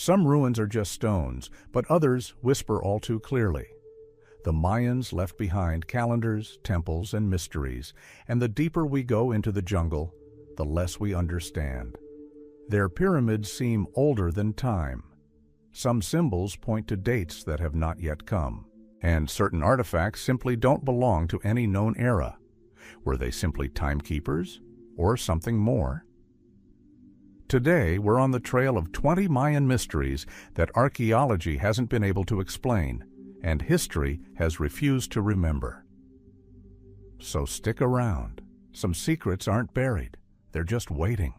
Some ruins are just stones, but others whisper all too clearly. The Mayans left behind calendars, temples, and mysteries, and the deeper we go into the jungle, the less we understand. Their pyramids seem older than time. Some symbols point to dates that have not yet come, and certain artifacts simply don't belong to any known era. Were they simply timekeepers, or something more? Today, we're on the trail of 20 Mayan mysteries that archaeology hasn't been able to explain, and history has refused to remember. So stick around. Some secrets aren't buried. They're just waiting.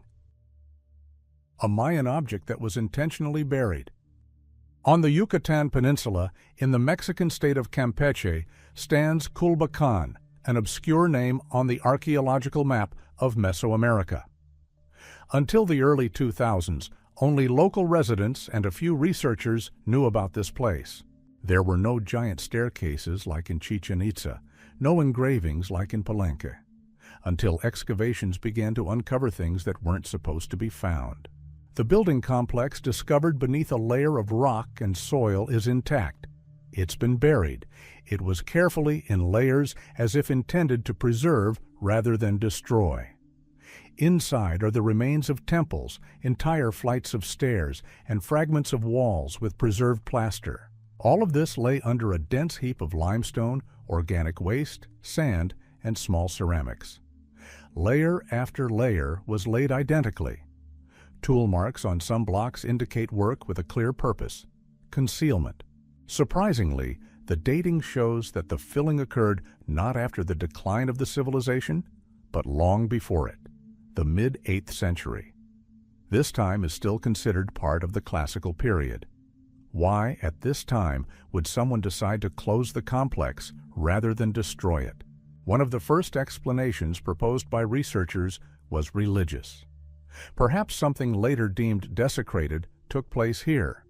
A Mayan object that was intentionally buried. On the Yucatan Peninsula, in the Mexican state of Campeche, stands Culbacan, an obscure name on the archaeological map of Mesoamerica. Until the early 2000s, only local residents and a few researchers knew about this place. There were no giant staircases like in Chichen Itza, no engravings like in Palenque, until excavations began to uncover things that weren't supposed to be found. The building complex discovered beneath a layer of rock and soil is intact. It's been buried. It was carefully in layers as if intended to preserve rather than destroy. Inside are the remains of temples, entire flights of stairs, and fragments of walls with preserved plaster. All of this lay under a dense heap of limestone, organic waste, sand, and small ceramics. Layer after layer was laid identically. Tool marks on some blocks indicate work with a clear purpose: concealment. Surprisingly, the dating shows that the filling occurred not after the decline of the civilization, but long before it, the mid-8th century. This time is still considered part of the classical period. Why, at this time, would someone decide to close the complex rather than destroy it? One of the first explanations proposed by researchers was religious. Perhaps something later deemed desecrated took place here.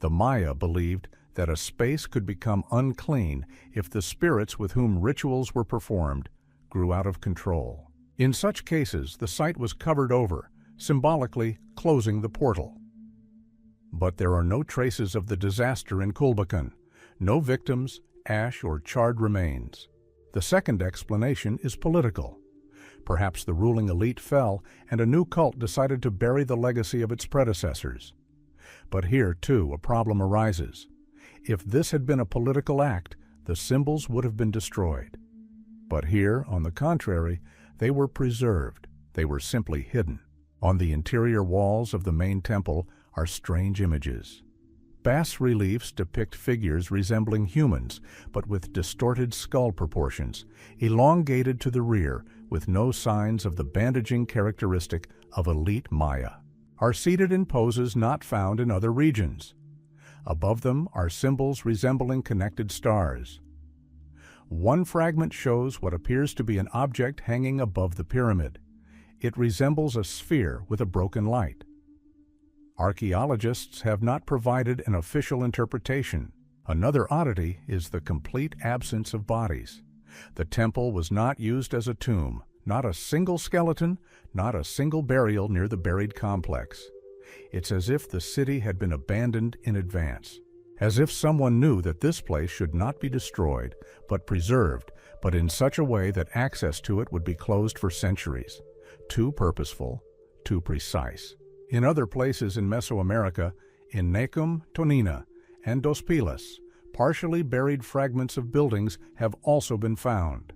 The Maya believed that a space could become unclean if the spirits with whom rituals were performed grew out of control. In such cases, the site was covered over, symbolically closing the portal. But there are no traces of the disaster in Culbacan, no victims, ash, or charred remains. The second explanation is political. Perhaps the ruling elite fell and a new cult decided to bury the legacy of its predecessors. But here, too, a problem arises. If this had been a political act, the symbols would have been destroyed. But here, on the contrary, they were preserved. They were simply hidden. On the interior walls of the main temple are strange images. Bas-reliefs depict figures resembling humans, but with distorted skull proportions, elongated to the rear, with no signs of the bandaging characteristic of elite Maya, are seated in poses not found in other regions. Above them are symbols resembling connected stars. One fragment shows what appears to be an object hanging above the pyramid. It resembles a sphere with a broken light. Archaeologists have not provided an official interpretation. Another oddity is the complete absence of bodies. The temple was not used as a tomb, not a single skeleton, not a single burial near the buried complex. It's as if the city had been abandoned in advance, as if someone knew that this place should not be destroyed, but preserved, but in such a way that access to it would be closed for centuries. Too purposeful, too precise. In other places in Mesoamerica, in Necum, Tonina, and Dos Pilas, partially buried fragments of buildings have also been found.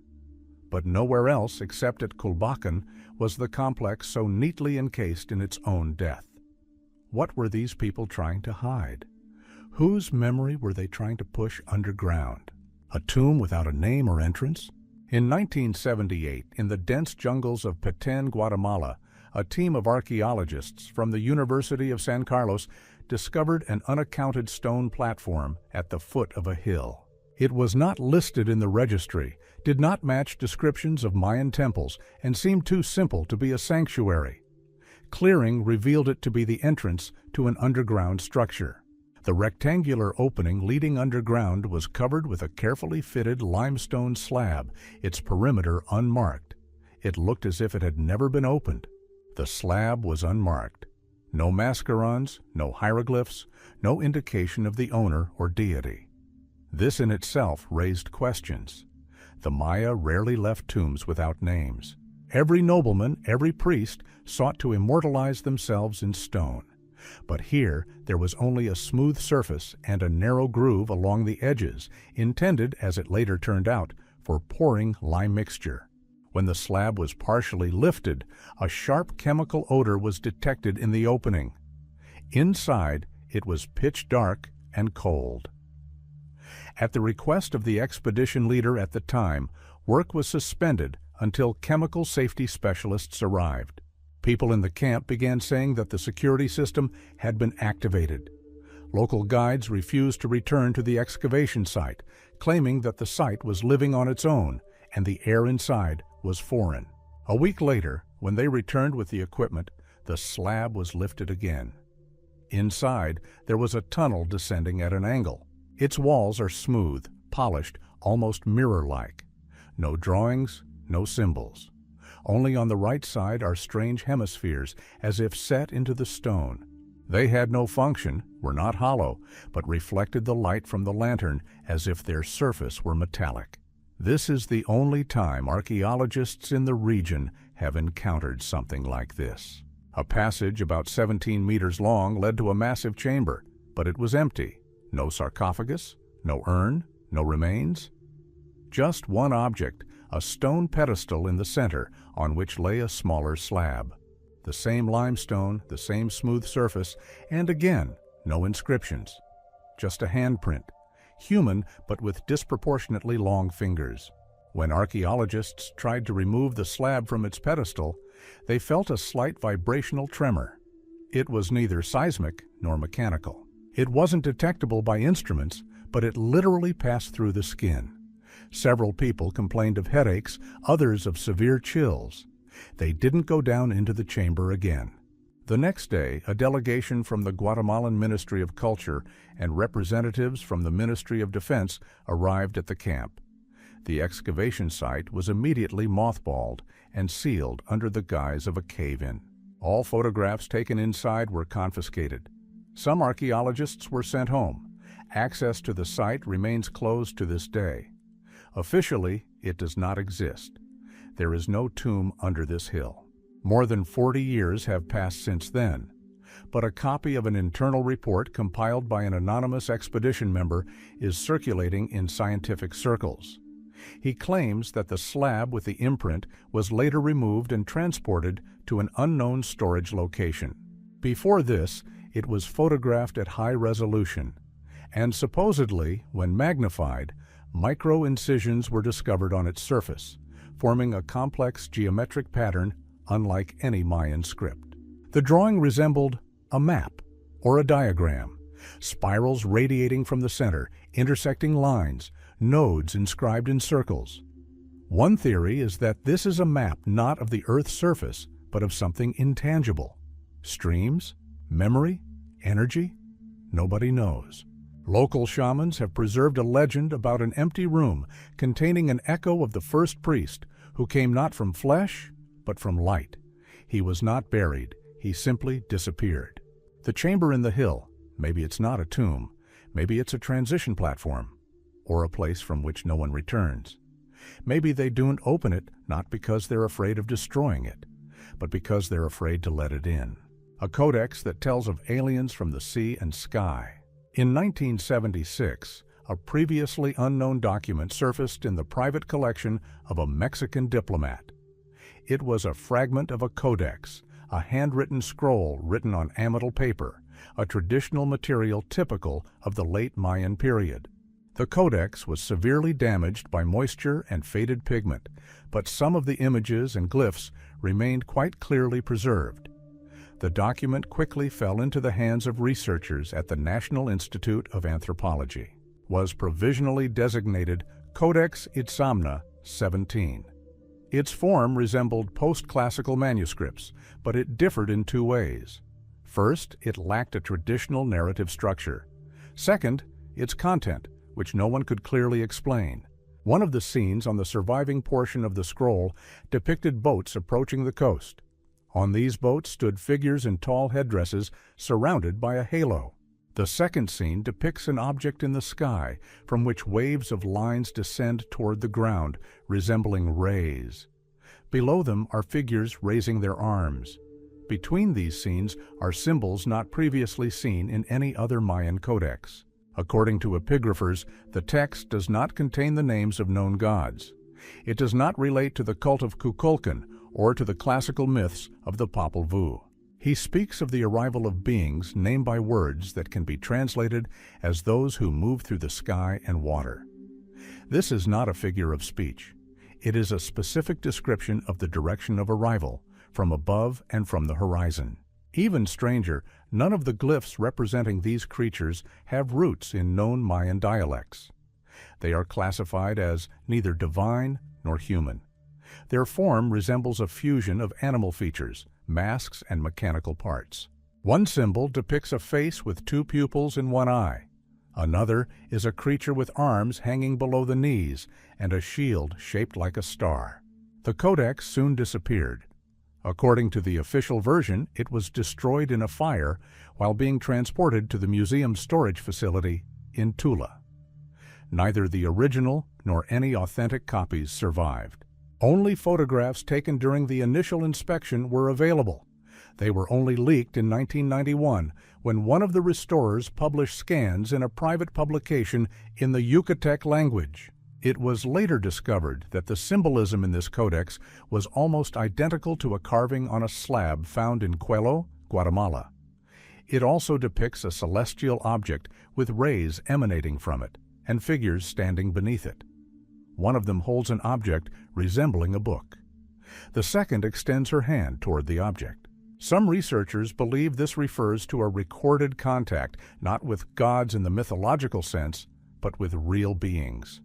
But nowhere else except at Culbacan was the complex so neatly encased in its own death. What were these people trying to hide? Whose memory were they trying to push underground? A tomb without a name or entrance? In 1978, in the dense jungles of Petén, Guatemala, a team of archaeologists from the University of San Carlos discovered an unaccounted stone platform at the foot of a hill. It was not listed in the registry, did not match descriptions of Mayan temples, and seemed too simple to be a sanctuary. Clearing revealed it to be the entrance to an underground structure. The rectangular opening leading underground was covered with a carefully fitted limestone slab, its perimeter unmarked. It looked as if it had never been opened. The slab was unmarked. No mascarons, no hieroglyphs, no indication of the owner or deity. This in itself raised questions. The Maya rarely left tombs without names. Every nobleman, every priest sought to immortalize themselves in stone. But here there was only a smooth surface and a narrow groove along the edges, intended, as it later turned out, for pouring lime mixture. When the slab was partially lifted, a sharp chemical odor was detected in the opening. Inside, it was pitch dark and cold. At the request of the expedition leader at the time, work was suspended until chemical safety specialists arrived. People in the camp began saying that the security system had been activated. Local guides refused to return to the excavation site, claiming that the site was living on its own and the air inside was foreign. A week later, when they returned with the equipment, the slab was lifted again. Inside, there was a tunnel descending at an angle. Its walls are smooth, polished, almost mirror-like. No drawings, no symbols. Only on the right side are strange hemispheres, as if set into the stone. They had no function, were not hollow, but reflected the light from the lantern as if their surface were metallic. This is the only time archaeologists in the region have encountered something like this. A passage about 17 meters long led to a massive chamber, but it was empty. No sarcophagus, no urn, no remains. Just one object, a stone pedestal in the center on which lay a smaller slab. The same limestone, the same smooth surface, and again, no inscriptions. Just a handprint, human but with disproportionately long fingers. When archaeologists tried to remove the slab from its pedestal, they felt a slight vibrational tremor. It was neither seismic nor mechanical. It wasn't detectable by instruments, but it literally passed through the skin. Several people complained of headaches, others of severe chills. They didn't go down into the chamber again. The next day, a delegation from the Guatemalan Ministry of Culture and representatives from the Ministry of Defense arrived at the camp. The excavation site was immediately mothballed and sealed under the guise of a cave-in. All photographs taken inside were confiscated. Some archaeologists were sent home. Access to the site remains closed to this day. Officially, it does not exist. There is no tomb under this hill. More than 40 years have passed since then, but a copy of an internal report compiled by an anonymous expedition member is circulating in scientific circles. He claims that the slab with the imprint was later removed and transported to an unknown storage location. Before this, it was photographed at high resolution, and supposedly, when magnified, micro-incisions were discovered on its surface, forming a complex geometric pattern unlike any Mayan script. The drawing resembled a map or a diagram, spirals radiating from the center, intersecting lines, nodes inscribed in circles. One theory is that this is a map not of the Earth's surface, but of something intangible. Streams? Memory? Energy? Nobody knows. Local shamans have preserved a legend about an empty room containing an echo of the first priest who came not from flesh, but from light. He was not buried, he simply disappeared. The chamber in the hill, maybe it's not a tomb, maybe it's a transition platform, or a place from which no one returns. Maybe they don't open it not because they're afraid of destroying it, but because they're afraid to let it in. A codex that tells of aliens from the sea and sky. In 1976, a previously unknown document surfaced in the private collection of a Mexican diplomat. It was a fragment of a codex, a handwritten scroll written on amytal paper, a traditional material typical of the late Mayan period. The codex was severely damaged by moisture and faded pigment, but some of the images and glyphs remained quite clearly preserved. The document quickly fell into the hands of researchers at the National Institute of Anthropology. Was provisionally designated Codex Itzamna 17. Its form resembled post-classical manuscripts, but it differed in two ways. First, it lacked a traditional narrative structure. Second, its content, which no one could clearly explain. One of the scenes on the surviving portion of the scroll depicted boats approaching the coast. On these boats stood figures in tall headdresses surrounded by a halo. The second scene depicts an object in the sky from which waves of lines descend toward the ground, resembling rays. Below them are figures raising their arms. Between these scenes are symbols not previously seen in any other Mayan codex. According to epigraphers, the text does not contain the names of known gods. It does not relate to the cult of Kukulkan or to the classical myths of the Popol Vuh. He speaks of the arrival of beings named by words that can be translated as those who move through the sky and water. This is not a figure of speech. It is a specific description of the direction of arrival, from above and from the horizon. Even stranger, none of the glyphs representing these creatures have roots in known Mayan dialects. They are classified as neither divine nor human. Their form resembles a fusion of animal features, masks, and mechanical parts. One symbol depicts a face with two pupils and one eye. Another is a creature with arms hanging below the knees and a shield shaped like a star. The codex soon disappeared. According to the official version, it was destroyed in a fire while being transported to the museum storage facility in Tula. Neither the original nor any authentic copies survived. Only photographs taken during the initial inspection were available. They were only leaked in 1991 when one of the restorers published scans in a private publication in the Yucatec language. It was later discovered that the symbolism in this codex was almost identical to a carving on a slab found in Coelho, Guatemala. It also depicts a celestial object with rays emanating from it and figures standing beneath it. One of them holds an object resembling a book. The second extends her hand toward the object. Some researchers believe this refers to a recorded contact, not with gods in the mythological sense, but with real beings.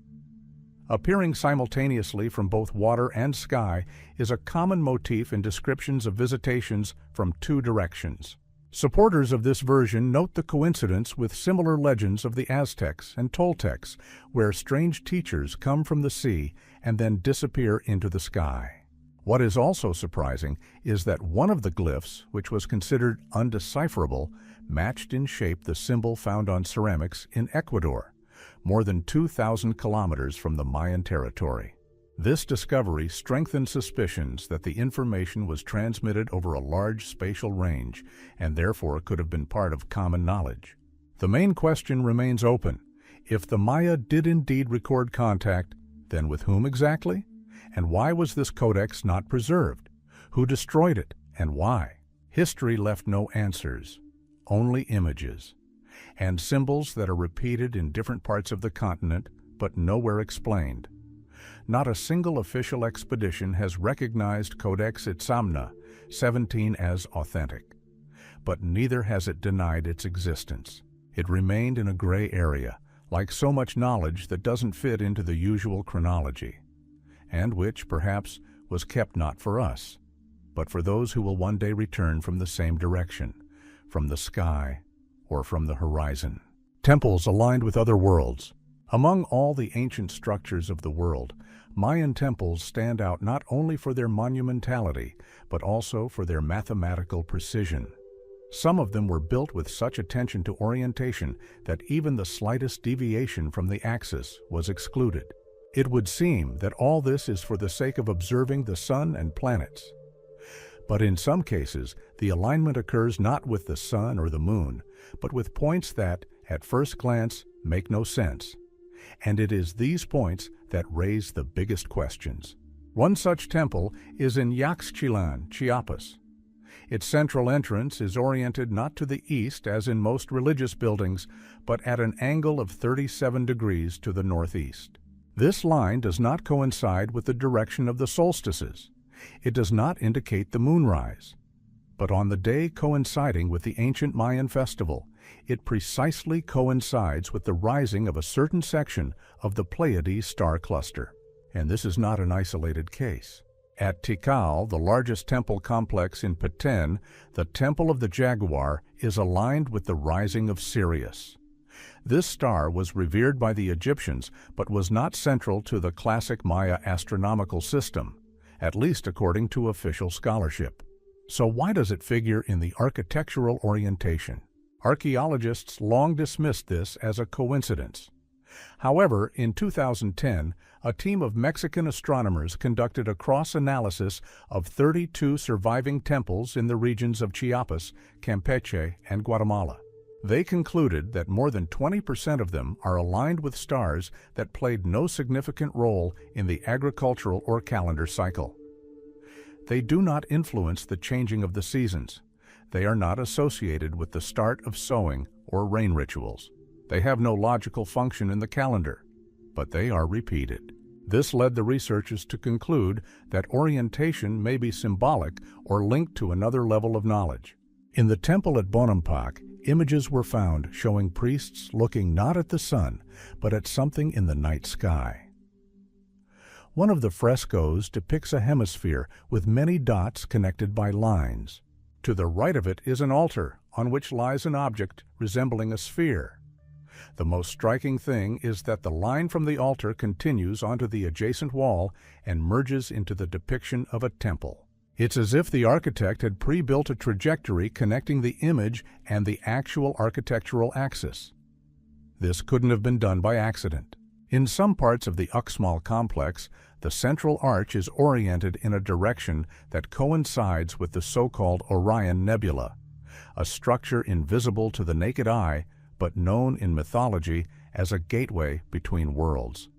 Appearing simultaneously from both water and sky is a common motif in descriptions of visitations from two directions. Supporters of this version note the coincidence with similar legends of the Aztecs and Toltecs, where strange teachers come from the sea and then disappear into the sky. What is also surprising is that one of the glyphs, which was considered undecipherable, matched in shape the symbol found on ceramics in Ecuador, more than 2,000 kilometers from the Mayan territory. This discovery strengthened suspicions that the information was transmitted over a large spatial range and therefore could have been part of common knowledge. The main question remains open. If the Maya did indeed record contact, then with whom exactly? And why was this codex not preserved? Who destroyed it and why? History left no answers, only images, and symbols that are repeated in different parts of the continent but nowhere explained. Not a single official expedition has recognized Codex Itzamna 17 as authentic, but neither has it denied its existence. It remained in a gray area, like so much knowledge that doesn't fit into the usual chronology, and which, perhaps, was kept not for us, but for those who will one day return from the same direction, from the sky or from the horizon. Temples aligned with other worlds. Among all the ancient structures of the world, Mayan temples stand out not only for their monumentality, but also for their mathematical precision. Some of them were built with such attention to orientation that even the slightest deviation from the axis was excluded. It would seem that all this is for the sake of observing the sun and planets. But in some cases, the alignment occurs not with the sun or the moon, but with points that, at first glance, make no sense. And it is these points that raise the biggest questions. One such temple is in Yaxchilan, Chiapas. Its central entrance is oriented not to the east as in most religious buildings, but at an angle of 37 degrees to the northeast. This line does not coincide with the direction of the solstices. It does not indicate the moonrise. But on the day coinciding with the ancient Mayan festival, it precisely coincides with the rising of a certain section of the Pleiades star cluster. And this is not an isolated case. At Tikal, the largest temple complex in Petén, the Temple of the Jaguar is aligned with the rising of Sirius. This star was revered by the Egyptians, but was not central to the classic Maya astronomical system, at least according to official scholarship. So why does it figure in the architectural orientation? Archaeologists long dismissed this as a coincidence. However, in 2010, a team of Mexican astronomers conducted a cross-analysis of 32 surviving temples in the regions of Chiapas, Campeche, and Guatemala. They concluded that more than 20% of them are aligned with stars that played no significant role in the agricultural or calendar cycle. They do not influence the changing of the seasons. They are not associated with the start of sowing or rain rituals. They have no logical function in the calendar, but they are repeated. This led the researchers to conclude that orientation may be symbolic or linked to another level of knowledge. In the temple at Bonampak, images were found showing priests looking not at the sun, but at something in the night sky. One of the frescoes depicts a hemisphere with many dots connected by lines. To the right of it is an altar on which lies an object resembling a sphere. The most striking thing is that the line from the altar continues onto the adjacent wall and merges into the depiction of a temple. It's as if the architect had pre-built a trajectory connecting the image and the actual architectural axis. This couldn't have been done by accident. In some parts of the Uxmal complex, the central arch is oriented in a direction that coincides with the so-called Orion Nebula, a structure invisible to the naked eye but known in mythology as a gateway between worlds.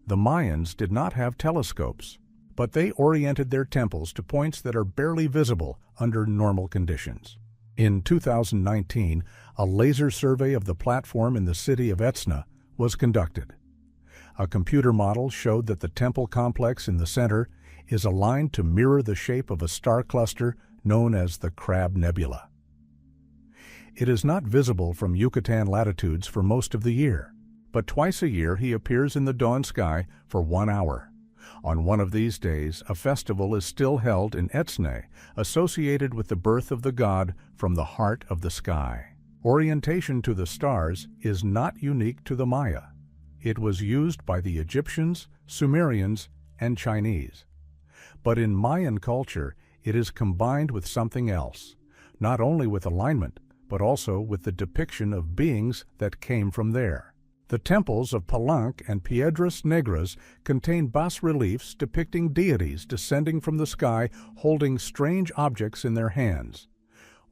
The Mayans did not have telescopes, but they oriented their temples to points that are barely visible under normal conditions. In 2019, a laser survey of the platform in the city of Etzna was conducted. A computer model showed that the temple complex in the center is aligned to mirror the shape of a star cluster known as the Crab Nebula. It is not visible from Yucatan latitudes for most of the year, but twice a year he appears in the dawn sky for 1 hour. On one of these days, a festival is still held in Etzna, associated with the birth of the god from the heart of the sky. Orientation to the stars is not unique to the Maya. It was used by the Egyptians, Sumerians, and Chinese. But in Mayan culture, it is combined with something else, not only with alignment, but also with the depiction of beings that came from there. The temples of Palenque and Piedras Negras contain bas-reliefs depicting deities descending from the sky holding strange objects in their hands.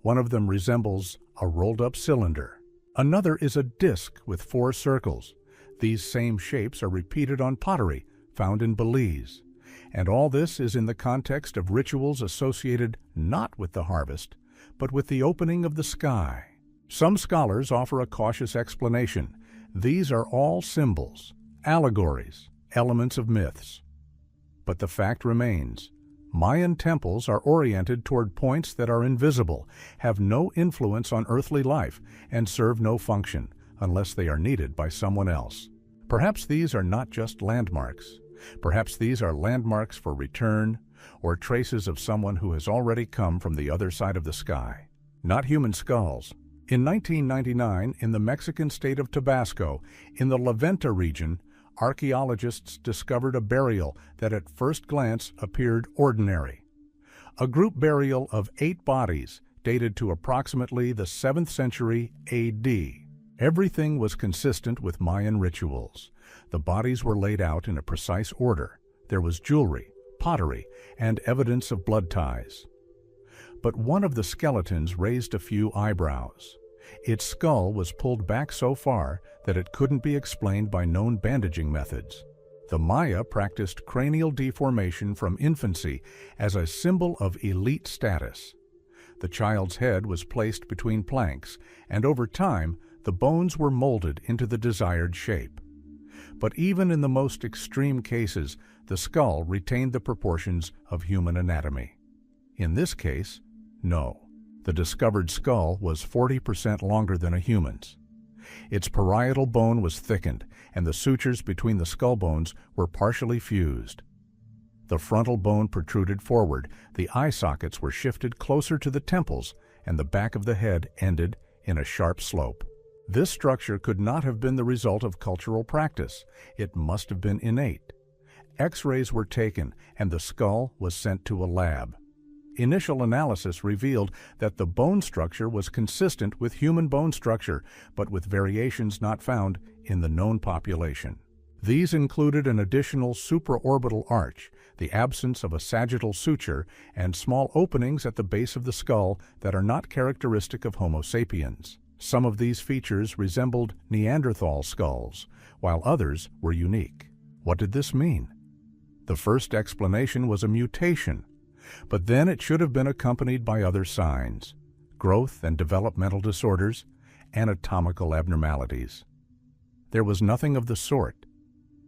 One of them resembles a rolled-up cylinder. Another is a disc with 4 circles. These same shapes are repeated on pottery found in Belize. And all this is in the context of rituals associated not with the harvest, but with the opening of the sky. Some scholars offer a cautious explanation. These are all symbols, allegories, elements of myths. But the fact remains, Mayan temples are oriented toward points that are invisible, have no influence on earthly life, and serve no function, unless they are needed by someone else. Perhaps these are not just landmarks. Perhaps these are landmarks for return, or traces of someone who has already come from the other side of the sky. Not human skulls. In 1999, in the Mexican state of Tabasco, in the La Venta region, archaeologists discovered a burial that at first glance appeared ordinary. A group burial of 8 bodies dated to approximately the 7th century A.D. Everything was consistent with Mayan rituals. The bodies were laid out in a precise order. There was jewelry, pottery, and evidence of blood ties. But one of the skeletons raised a few eyebrows. Its skull was pulled back so far that it couldn't be explained by known bandaging methods. The Maya practiced cranial deformation from infancy as a symbol of elite status. The child's head was placed between planks, and over time, the bones were molded into the desired shape. But even in the most extreme cases, the skull retained the proportions of human anatomy. In this case, no. The discovered skull was 40% longer than a human's. Its parietal bone was thickened, and the sutures between the skull bones were partially fused. The frontal bone protruded forward, the eye sockets were shifted closer to the temples, and the back of the head ended in a sharp slope. This structure could not have been the result of cultural practice. It must have been innate. X-rays were taken, and the skull was sent to a lab. initial analysis revealed that the bone structure was consistent with human bone structure, but with variations not found in the known population. These included an additional supraorbital arch, the absence of a sagittal suture, and small openings at the base of the skull that are not characteristic of Homo sapiens. Some of these features resembled Neanderthal skulls, while others were unique. What did this mean? The first explanation was a mutation, but then it should have been accompanied by other signs: growth and developmental disorders, anatomical abnormalities. There was nothing of the sort.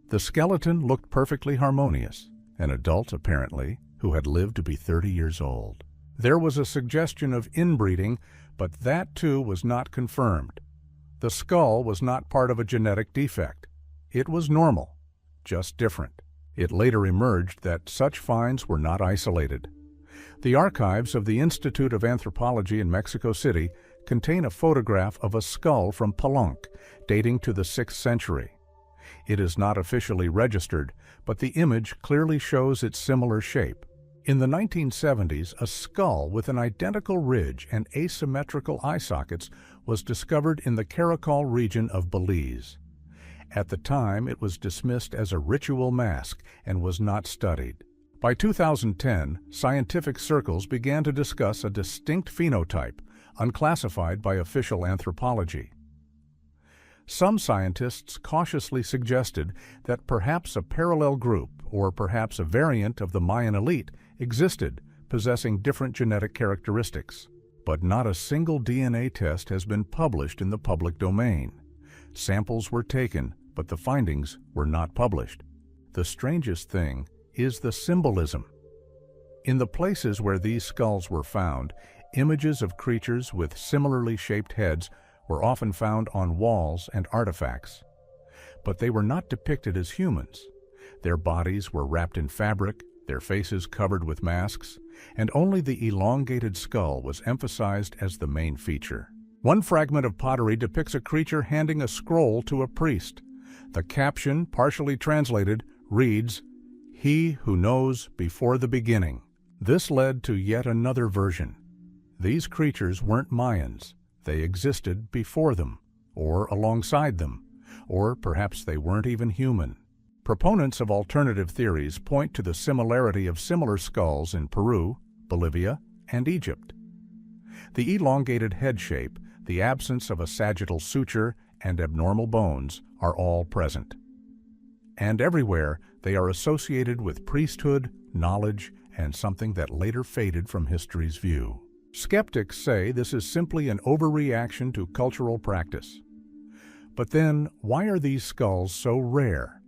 The skeleton looked perfectly harmonious, an adult apparently, who had lived to be 30 years old. There was a suggestion of inbreeding, but that too was not confirmed. The skull was not part of a genetic defect. It was normal, just different. It later emerged that such finds were not isolated. The archives of the Institute of Anthropology in Mexico City contain a photograph of a skull from Palenque, dating to the 6th century. It is not officially registered, but the image clearly shows its similar shape. In the 1970s, a skull with an identical ridge and asymmetrical eye sockets was discovered in the Caracol region of Belize. At the time, it was dismissed as a ritual mask and was not studied. By 2010, scientific circles began to discuss a distinct phenotype, unclassified by official anthropology. Some scientists cautiously suggested that perhaps a parallel group, or perhaps a variant of the Mayan elite, existed, possessing different genetic characteristics. But not a single DNA test has been published in the public domain. Samples were taken, but the findings were not published. The strangest thing is the symbolism. In the places where these skulls were found, images of creatures with similarly shaped heads were often found on walls and artifacts. But they were not depicted as humans. Their bodies were wrapped in fabric, their faces covered with masks, and only the elongated skull was emphasized as the main feature. One fragment of pottery depicts a creature handing a scroll to a priest. The caption, partially translated, reads, "He who knows before the beginning." This led to yet another version. These creatures weren't Mayans. They existed before them, or alongside them, or perhaps they weren't even human. Proponents of alternative theories point to the similarity of similar skulls in Peru, Bolivia, and Egypt. The elongated head shape, the absence of a sagittal suture, and abnormal bones are all present. And everywhere, they are associated with priesthood, knowledge, and something that later faded from history's view. Skeptics say this is simply an overreaction to cultural practice. But then, why are these skulls so rare?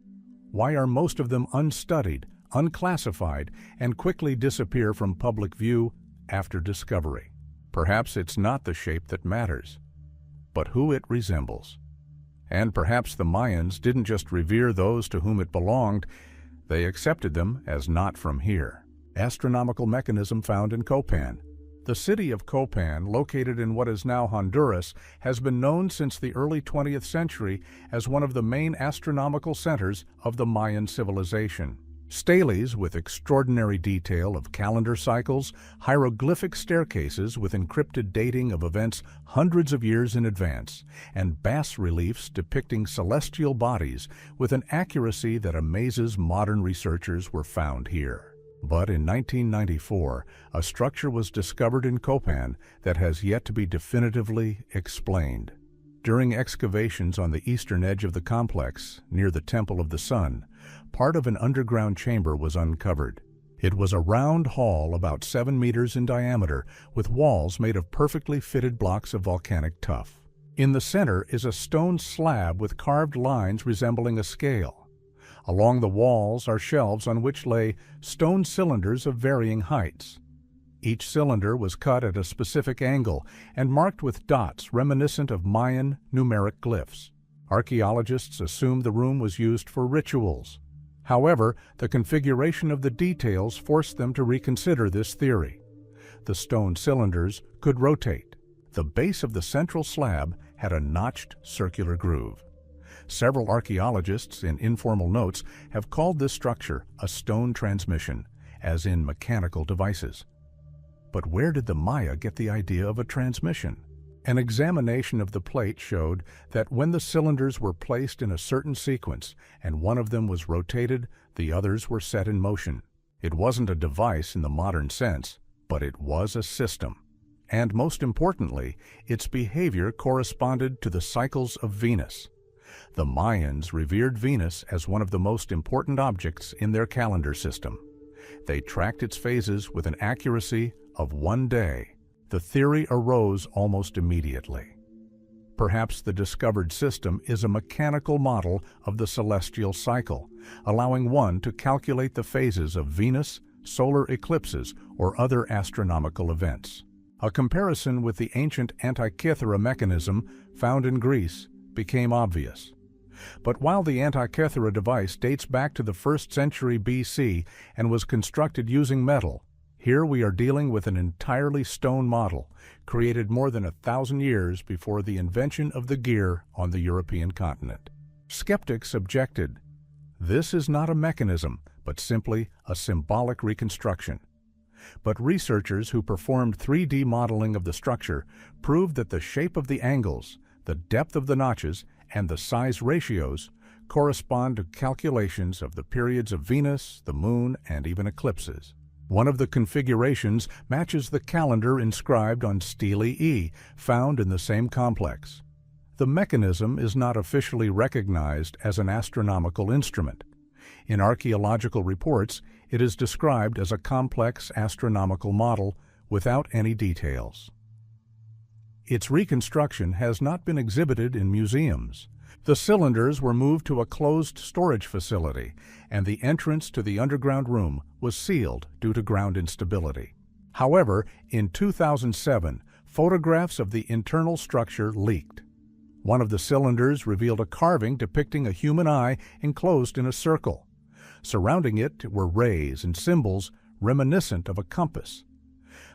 Why are most of them unstudied, unclassified, and quickly disappear from public view after discovery? Perhaps it's not the shape that matters, but who it resembles. And perhaps the Mayans didn't just revere those to whom it belonged, they accepted them as not from here. Astronomical mechanism found in Copan. The city of Copan, located in what is now Honduras, has been known since the early 20th century as one of the main astronomical centers of the Mayan civilization. Steles with extraordinary detail of calendar cycles, hieroglyphic staircases with encrypted dating of events hundreds of years in advance, and bas-reliefs depicting celestial bodies with an accuracy that amazes modern researchers were found here. But in 1994, a structure was discovered in Copan that has yet to be definitively explained. During excavations on the eastern edge of the complex, near the Temple of the Sun, part of an underground chamber was uncovered. It was a round hall about 7 meters in diameter, with walls made of perfectly fitted blocks of volcanic tuff. In the center is a stone slab with carved lines resembling a scale. Along the walls are shelves on which lay stone cylinders of varying heights. Each cylinder was cut at a specific angle and marked with dots reminiscent of Mayan numeric glyphs. Archaeologists assumed the room was used for rituals. However, the configuration of the details forced them to reconsider this theory. The stone cylinders could rotate. The base of the central slab had a notched circular groove. Several archaeologists, in informal notes, have called this structure a stone transmission, as in mechanical devices. But where did the Maya get the idea of a transmission? An examination of the plate showed that when the cylinders were placed in a certain sequence and one of them was rotated, the others were set in motion. It wasn't a device in the modern sense, but it was a system. And most importantly, its behavior corresponded to the cycles of Venus. The Mayans revered Venus as one of the most important objects in their calendar system. They tracked its phases with an accuracy of 1 day. The theory arose almost immediately. Perhaps the discovered system is a mechanical model of the celestial cycle, allowing one to calculate the phases of Venus, solar eclipses, or other astronomical events. A comparison with the ancient Antikythera mechanism found in Greece became obvious. But while the Antikythera device dates back to the 1st century BC and was constructed using metal, here we are dealing with an entirely stone model, created more than 1,000 years before the invention of the gear on the European continent. Skeptics objected. This is not a mechanism, but simply a symbolic reconstruction. But researchers who performed 3D modeling of the structure proved that the shape of the angles, the depth of the notches, and the size ratios correspond to calculations of the periods of Venus, the Moon, and even eclipses. One of the configurations matches the calendar inscribed on Stele E, found in the same complex. The mechanism is not officially recognized as an astronomical instrument. In archaeological reports, it is described as a complex astronomical model without any details. Its reconstruction has not been exhibited in museums. The cylinders were moved to a closed storage facility, and the entrance to the underground room was sealed due to ground instability. However, in 2007, photographs of the internal structure leaked. One of the cylinders revealed a carving depicting a human eye enclosed in a circle. Surrounding it were rays and symbols reminiscent of a compass.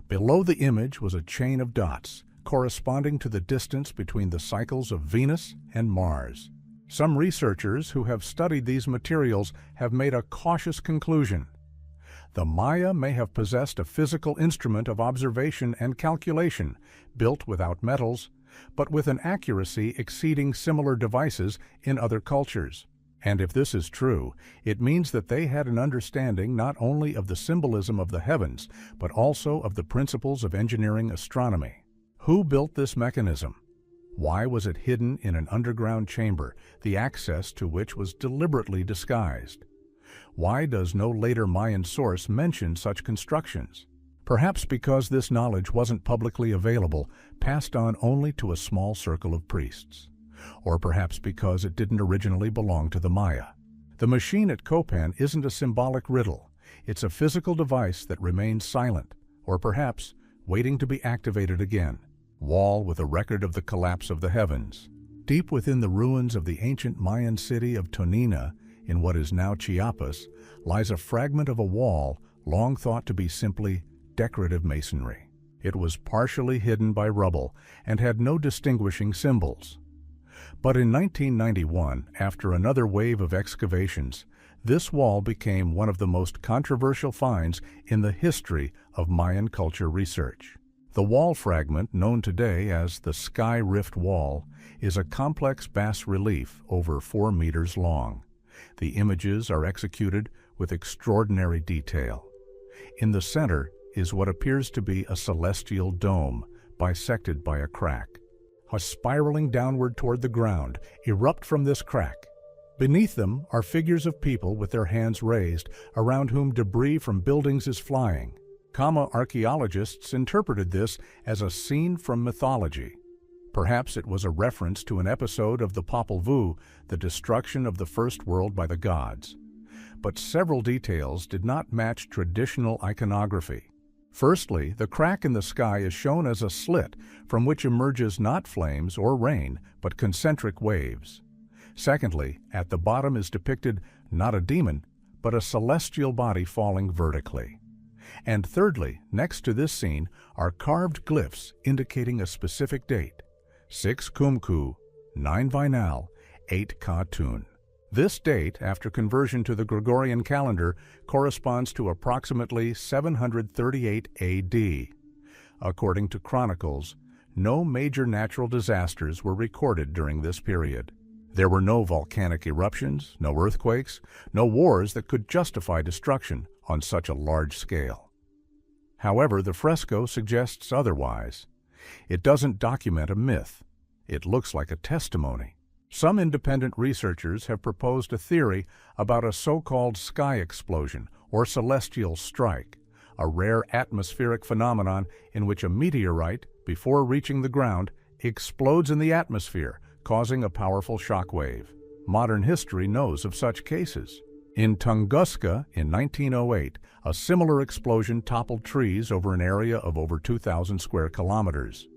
Below the image was a chain of dots, corresponding to the distance between the cycles of Venus and Mars. Some researchers who have studied these materials have made a cautious conclusion. The Maya may have possessed a physical instrument of observation and calculation, built without metals, but with an accuracy exceeding similar devices in other cultures. And if this is true, it means that they had an understanding not only of the symbolism of the heavens, but also of the principles of engineering astronomy. Who built this mechanism? Why was it hidden in an underground chamber, the access to which was deliberately disguised? Why does no later Mayan source mention such constructions? Perhaps because this knowledge wasn't publicly available, passed on only to a small circle of priests. Or perhaps because it didn't originally belong to the Maya. The machine at Copan isn't a symbolic riddle. It's a physical device that remains silent, or perhaps waiting to be activated again. Wall with a record of the collapse of the heavens. Deep within the ruins of the ancient Mayan city of Tonina, in what is now Chiapas, lies a fragment of a wall long thought to be simply decorative masonry. It was partially hidden by rubble and had no distinguishing symbols. But in 1991, after another wave of excavations, this wall became one of the most controversial finds in the history of Mayan culture research. The wall fragment, known today as the Sky Rift Wall, is a complex bas-relief over 4 meters long. The images are executed with extraordinary detail. In the center is what appears to be a celestial dome, bisected by a crack. Spiraling downward toward the ground, erupt from this crack. Beneath them are figures of people with their hands raised, around whom debris from buildings is flying. Archaeologists interpreted this as a scene from mythology. Perhaps it was a reference to an episode of the Popol Vuh, the destruction of the first world by the gods. But several details did not match traditional iconography. Firstly, the crack in the sky is shown as a slit from which emerges not flames or rain, but concentric waves. Secondly, at the bottom is depicted not a demon, but a celestial body falling vertically. And thirdly, next to this scene are carved glyphs indicating a specific date: 6 Kumku, 9 Vinal, 8 Katun. This date, after conversion to the Gregorian calendar, corresponds to approximately 738 AD. According to chronicles, no major natural disasters were recorded during this period. There were no volcanic eruptions, no earthquakes, no wars that could justify destruction on such a large scale. However, the fresco suggests otherwise. It doesn't document a myth. It looks like a testimony. Some independent researchers have proposed a theory about a so-called sky explosion or celestial strike, a rare atmospheric phenomenon in which a meteorite, before reaching the ground, explodes in the atmosphere, causing a powerful shock wave. Modern history knows of such cases. In Tunguska in 1908, a similar explosion toppled trees over an area of over 2,000 square kilometers.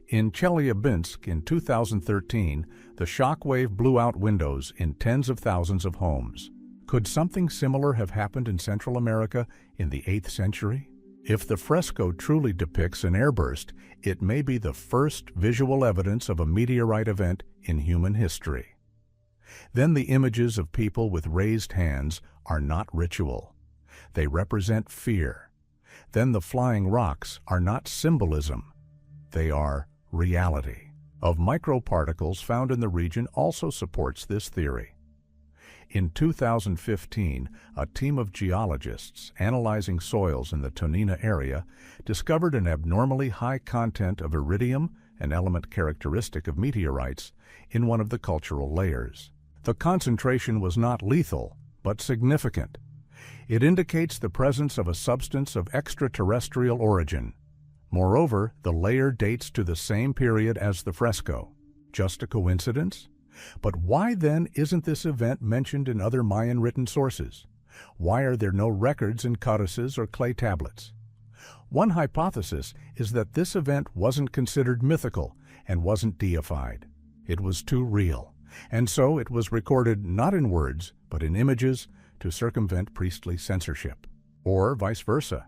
In Chelyabinsk in 2013, the shock wave blew out windows in tens of thousands of homes. Could something similar have happened in Central America in the 8th century? If the fresco truly depicts an airburst, it may be the first visual evidence of a meteorite event in human history. Then the images of people with raised hands are not ritual. They represent fear. Then the flying rocks are not symbolism. They are reality. Of microparticles found in the region also supports this theory. In 2015, a team of geologists analyzing soils in the Tonina area discovered an abnormally high content of iridium, an element characteristic of meteorites, in one of the cultural layers. The concentration was not lethal, but significant. It indicates the presence of a substance of extraterrestrial origin. Moreover, the layer dates to the same period as the fresco. Just a coincidence? But why then isn't this event mentioned in other Mayan written sources? Why are there no records in codices or clay tablets? One hypothesis is that this event wasn't considered mythical and wasn't deified. It was too real, and so it was recorded not in words, but in images to circumvent priestly censorship. Or vice versa.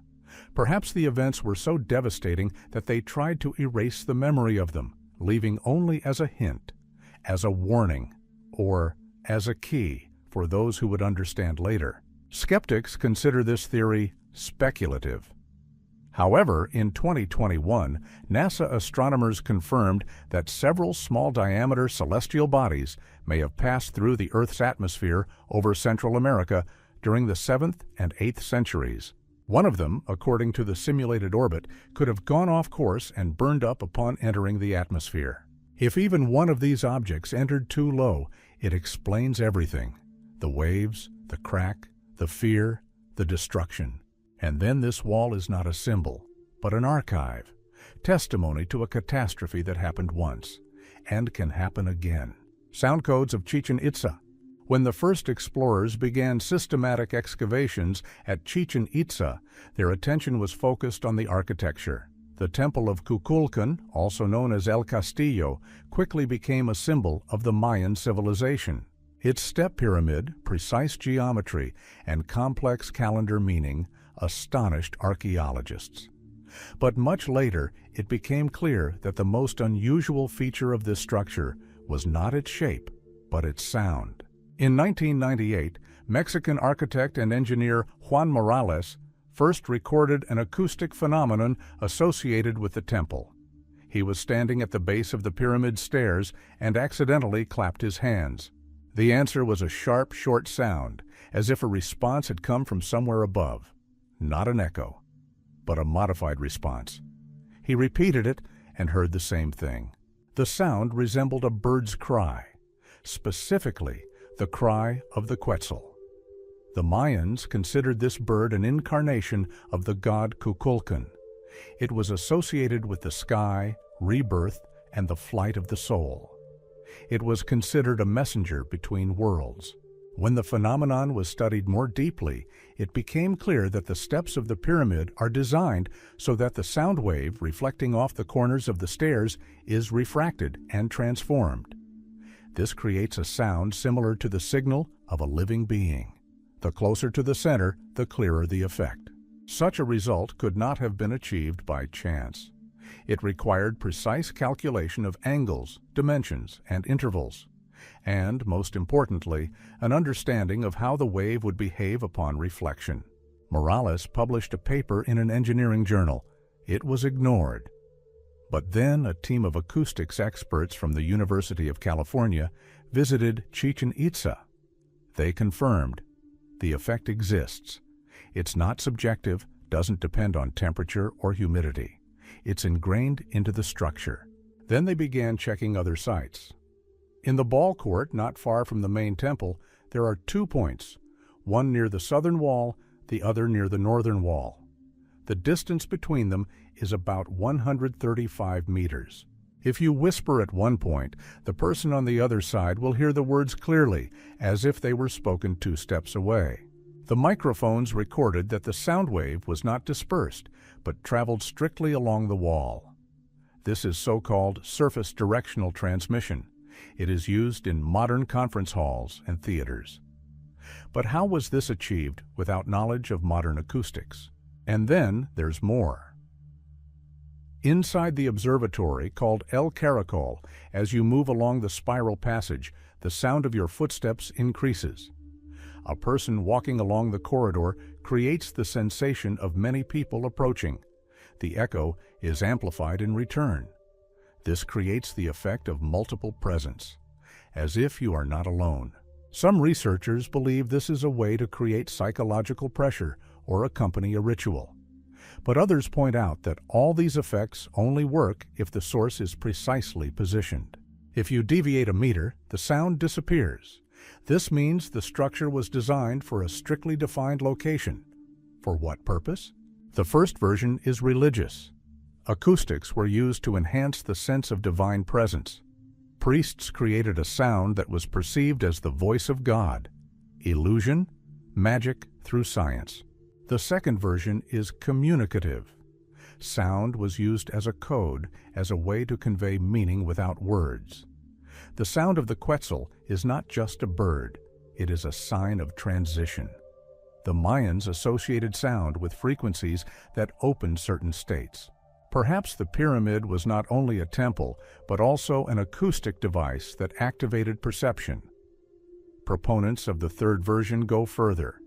Perhaps the events were so devastating that they tried to erase the memory of them, leaving only as a hint, as a warning, or as a key for those who would understand later. Skeptics consider this theory speculative. However, in 2021, NASA astronomers confirmed that several small-diameter celestial bodies may have passed through the Earth's atmosphere over Central America during the 7th and 8th centuries. One of them, according to the simulated orbit, could have gone off course and burned up upon entering the atmosphere. If even one of these objects entered too low, it explains everything: the waves, the crack, the fear, the destruction. And then this wall is not a symbol, but an archive, testimony to a catastrophe that happened once, and can happen again. Sound codes of Chichen Itza. When the first explorers began systematic excavations at Chichen Itza, their attention was focused on the architecture. The Temple of Kukulkan, also known as El Castillo, quickly became a symbol of the Mayan civilization. Its step pyramid, precise geometry, and complex calendar meaning astonished archaeologists. But much later, it became clear that the most unusual feature of this structure was not its shape, but its sound. In 1998, Mexican architect and engineer Juan Morales first recorded an acoustic phenomenon associated with the temple. He was standing at the base of the pyramid stairs and accidentally clapped his hands. The answer was a sharp, short sound, as if a response had come from somewhere above. Not an echo, but a modified response. He repeated it and heard the same thing. The sound resembled a bird's cry, specifically the cry of the Quetzal. The Mayans considered this bird an incarnation of the god Kukulkan. It was associated with the sky, rebirth, and the flight of the soul. It was considered a messenger between worlds. When the phenomenon was studied more deeply, it became clear that the steps of the pyramid are designed so that the sound wave reflecting off the corners of the stairs is refracted and transformed. This creates a sound similar to the signal of a living being. The closer to the center, the clearer the effect. Such a result could not have been achieved by chance. It required precise calculation of angles, dimensions, and intervals, and, most importantly, an understanding of how the wave would behave upon reflection. Morales published a paper in an engineering journal, It was ignored. But then a team of acoustics experts from the University of California visited Chichen Itza. They confirmed the effect exists. It's not subjective, doesn't depend on temperature or humidity. It's ingrained into the structure. Then they began checking other sites. In the ball court, not far from the main temple, there are 2 points, one near the southern wall, the other near the northern wall. The distance between them is about 135 meters. If you whisper at one point, the person on the other side will hear the words clearly, as if they were spoken 2 steps away. The microphones recorded that the sound wave was not dispersed, but traveled strictly along the wall. This is so-called surface directional transmission. It is used in modern conference halls and theaters. But how was this achieved without knowledge of modern acoustics? And then there's more. Inside the observatory, called El Caracol, as you move along the spiral passage, the sound of your footsteps increases. A person walking along the corridor creates the sensation of many people approaching. The echo is amplified in return. This creates the effect of multiple presence, as if you are not alone. Some researchers believe this is a way to create psychological pressure or accompany a ritual. But others point out that all these effects only work if the source is precisely positioned. If you deviate a meter, the sound disappears. This means the structure was designed for a strictly defined location. For what purpose? The first version is religious. Acoustics were used to enhance the sense of divine presence. Priests created a sound that was perceived as the voice of God. Illusion, magic through science. The second version is communicative. Sound was used as a code, as a way to convey meaning without words. The sound of the quetzal is not just a bird, it is a sign of transition. The Mayans associated sound with frequencies that opened certain states. Perhaps the pyramid was not only a temple, but also an acoustic device that activated perception. Proponents of the third version go further.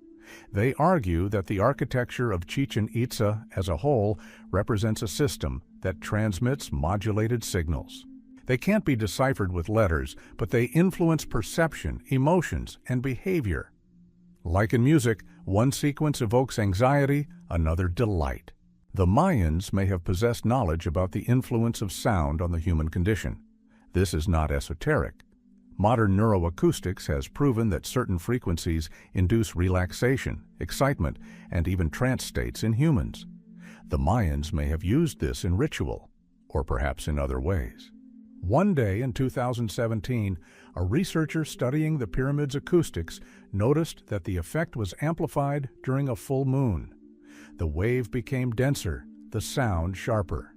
They argue that the architecture of Chichen Itza as a whole represents a system that transmits modulated signals. They can't be deciphered with letters, but they influence perception, emotions, and behavior. Like in music, one sequence evokes anxiety, another delight. The Mayans may have possessed knowledge about the influence of sound on the human condition. This is not esoteric. Modern neuroacoustics has proven that certain frequencies induce relaxation, excitement, and even trance states in humans. The Mayans may have used this in ritual, or perhaps in other ways. One day in 2017, a researcher studying the pyramid's acoustics noticed that the effect was amplified during a full moon. The wave became denser, the sound sharper.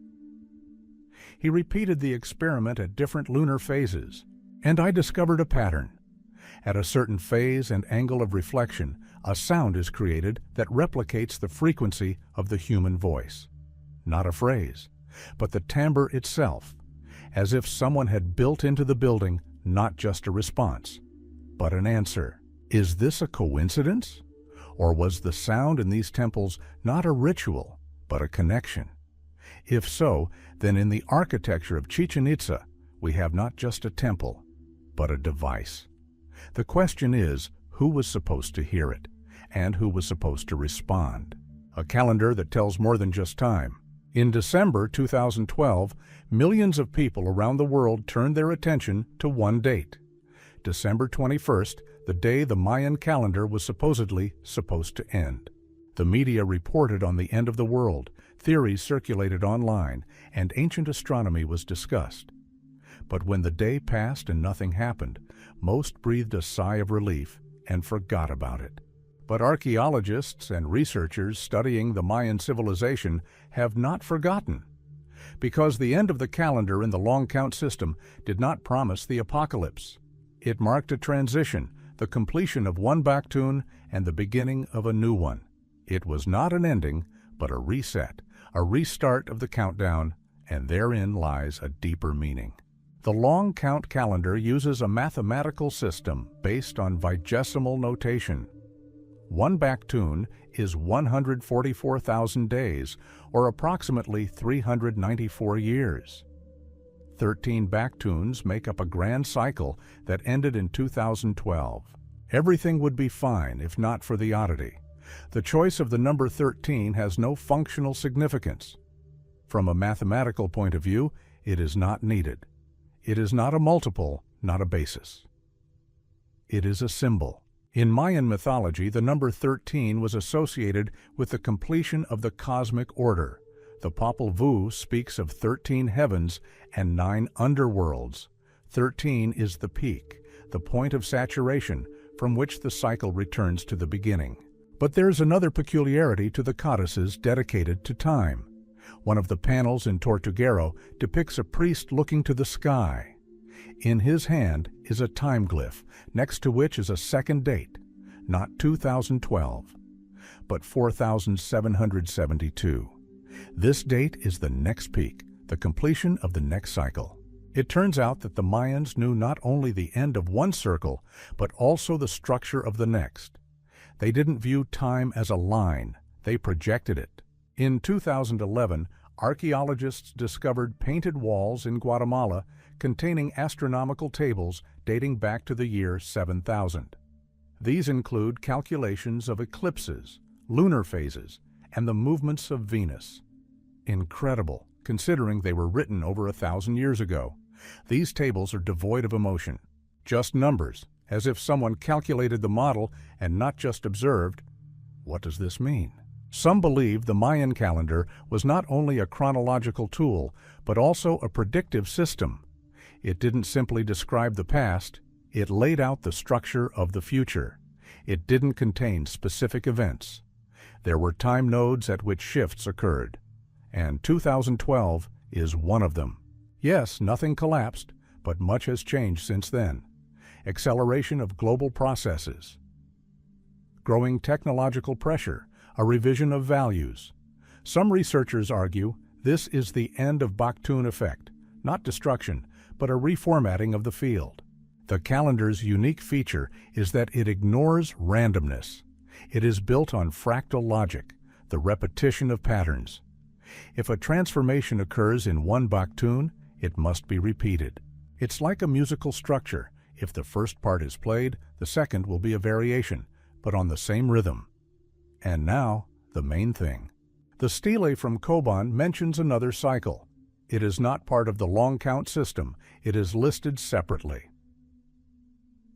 He repeated the experiment at different lunar phases, and I discovered a pattern. At a certain phase and angle of reflection, a sound is created that replicates the frequency of the human voice. Not a phrase, but the timbre itself, as if someone had built into the building not just a response, but an answer. Is this a coincidence? Or was the sound in these temples not a ritual, but a connection? If so, then in the architecture of Chichen Itza, we have not just a temple, but a device. The question is, who was supposed to hear it, and who was supposed to respond? A calendar that tells more than just time. In December 2012, millions of people around the world turned their attention to one date. December 21st, the day the Mayan calendar was supposedly supposed to end. The media reported on the end of the world, theories circulated online, and ancient astronomy was discussed. But when the day passed and nothing happened, most breathed a sigh of relief and forgot about it. But archaeologists and researchers studying the Mayan civilization have not forgotten, because the end of the calendar in the long count system did not promise the apocalypse. It marked a transition, the completion of one Baktun and the beginning of a new one. It was not an ending, but a reset, a restart of the countdown, and therein lies a deeper meaning. The long count calendar uses a mathematical system based on vigesimal notation. One Baktun is 144,000 days, or approximately 394 years. 13 Baktuns make up a grand cycle that ended in 2012. Everything would be fine if not for the oddity. The choice of the number 13 has no functional significance. From a mathematical point of view, it is not needed. It is not a multiple, not a basis. It is a symbol. In Mayan mythology, the number 13 was associated with the completion of the cosmic order. The Popol Vuh speaks of 13 heavens and 9 underworlds. 13 is the peak, the point of saturation from which the cycle returns to the beginning. But there's another peculiarity to the codices dedicated to time. One of the panels in Tortuguero depicts a priest looking to the sky. In his hand is a time glyph, next to which is a second date, not 2012, but 4772. This date is the next peak, the completion of the next cycle. It turns out that the Mayans knew not only the end of one circle, but also the structure of the next. They didn't view time as a line, they projected it. In 2011, archaeologists discovered painted walls in Guatemala containing astronomical tables dating back to the year 7000. These include calculations of eclipses, lunar phases, and the movements of Venus. Incredible, considering they were written over 1,000 years ago. These tables are devoid of emotion, just numbers, as if someone calculated the model and not just observed. What does this mean? Some believe the Mayan calendar was not only a chronological tool, but also a predictive system. It didn't simply describe the past, it laid out the structure of the future. It didn't contain specific events. There were time nodes at which shifts occurred, and 2012 is one of them. Yes, nothing collapsed, but much has changed since then. Acceleration of global processes, growing technological pressure, a revision of values. Some researchers argue this is the end of Baktun effect, not destruction, but a reformatting of the field. The calendar's unique feature is that it ignores randomness. It is built on fractal logic, the repetition of patterns. If a transformation occurs in one Baktun, it must be repeated. It's like a musical structure. If the first part is played, the second will be a variation, but on the same rhythm. And now, the main thing. The stele from Koban mentions another cycle. It is not part of the long count system. It is listed separately.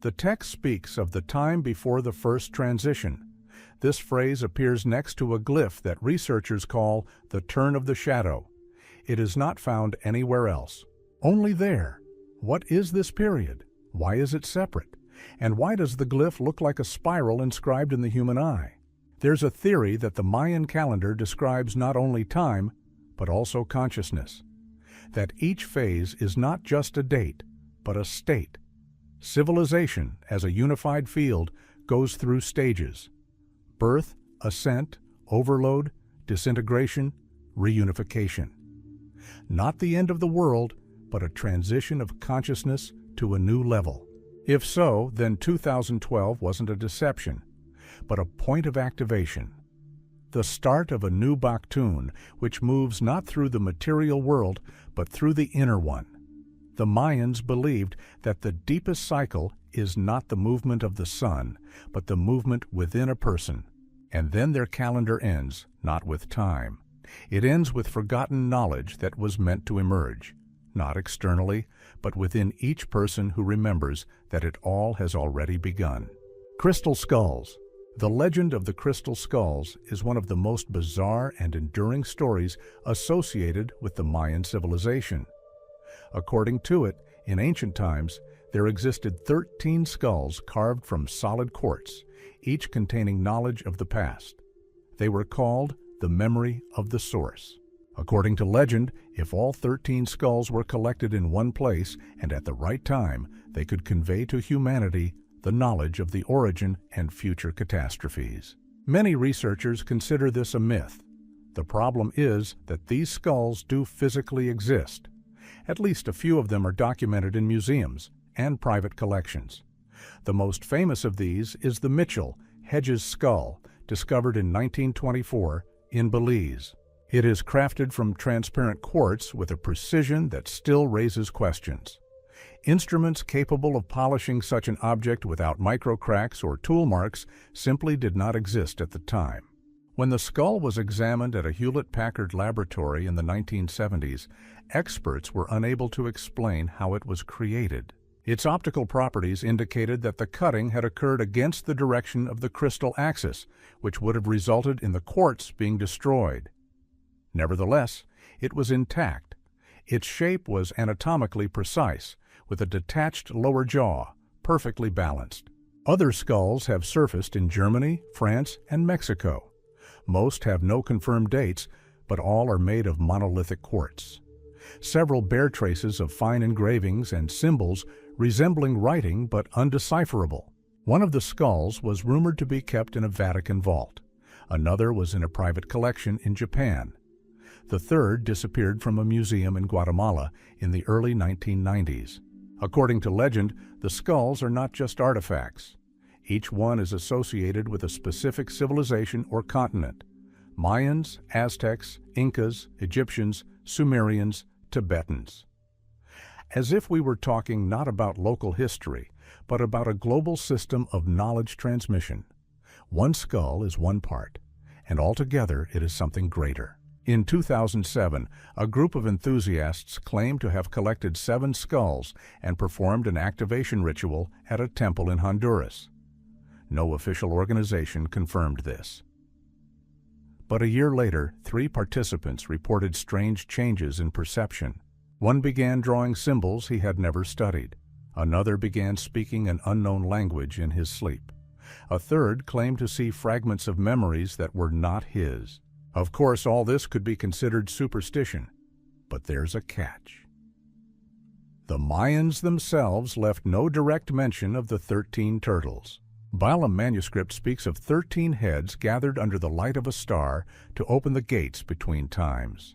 The text speaks of the time before the first transition. This phrase appears next to a glyph that researchers call the turn of the shadow. It is not found anywhere else. Only there. What is this period? Why is it separate? And why does the glyph look like a spiral inscribed in the human eye? There's a theory that the Mayan calendar describes not only time, but also consciousness. That each phase is not just a date, but a state. Civilization, as a unified field, goes through stages: birth, ascent, overload, disintegration, reunification. Not the end of the world, but a transition of consciousness to a new level. If so, then 2012 wasn't a deception, but a point of activation. The start of a new Baktun, which moves not through the material world, but through the inner one. The Mayans believed that the deepest cycle is not the movement of the sun, but the movement within a person. And then their calendar ends, not with time. It ends with forgotten knowledge that was meant to emerge, not externally, but within each person who remembers that it all has already begun. Crystal skulls. The legend of the crystal skulls is one of the most bizarre and enduring stories associated with the Mayan civilization. According to it, in ancient times, there existed 13 skulls carved from solid quartz, each containing knowledge of the past. They were called the memory of the source. According to legend, if all 13 skulls were collected in one place and at the right time, they could convey to humanity the knowledge of the origin and future catastrophes. Many researchers consider this a myth. The problem is that these skulls do physically exist. At least a few of them are documented in museums and private collections. The most famous of these is the Mitchell, Hedges skull, discovered in 1924 in Belize. It is crafted from transparent quartz with a precision that still raises questions. Instruments capable of polishing such an object without microcracks or tool marks simply did not exist at the time. When the skull was examined at a Hewlett-Packard laboratory in the 1970s, experts were unable to explain how it was created. Its optical properties indicated that the cutting had occurred against the direction of the crystal axis, which would have resulted in the quartz being destroyed. Nevertheless, it was intact. Its shape was anatomically precise, with a detached lower jaw, perfectly balanced. Other skulls have surfaced in Germany, France, and Mexico. Most have no confirmed dates, but all are made of monolithic quartz. Several bear traces of fine engravings and symbols resembling writing but undecipherable. One of the skulls was rumored to be kept in a Vatican vault. Another was in a private collection in Japan. The third disappeared from a museum in Guatemala in the early 1990s. According to legend, the skulls are not just artifacts. Each one is associated with a specific civilization or continent: Mayans, Aztecs, Incas, Egyptians, Sumerians, Tibetans. As if we were talking not about local history, but about a global system of knowledge transmission. One skull is one part, and altogether it is something greater. In 2007, a group of enthusiasts claimed to have collected 7 skulls and performed an activation ritual at a temple in Honduras. No official organization confirmed this. But a year later, 3 participants reported strange changes in perception. One began drawing symbols he had never studied. Another began speaking an unknown language in his sleep. A third claimed to see fragments of memories that were not his. Of course, all this could be considered superstition, but there's a catch. The Mayans themselves left no direct mention of the 13 turtles. Balaam manuscript speaks of 13 heads gathered under the light of a star to open the gates between times.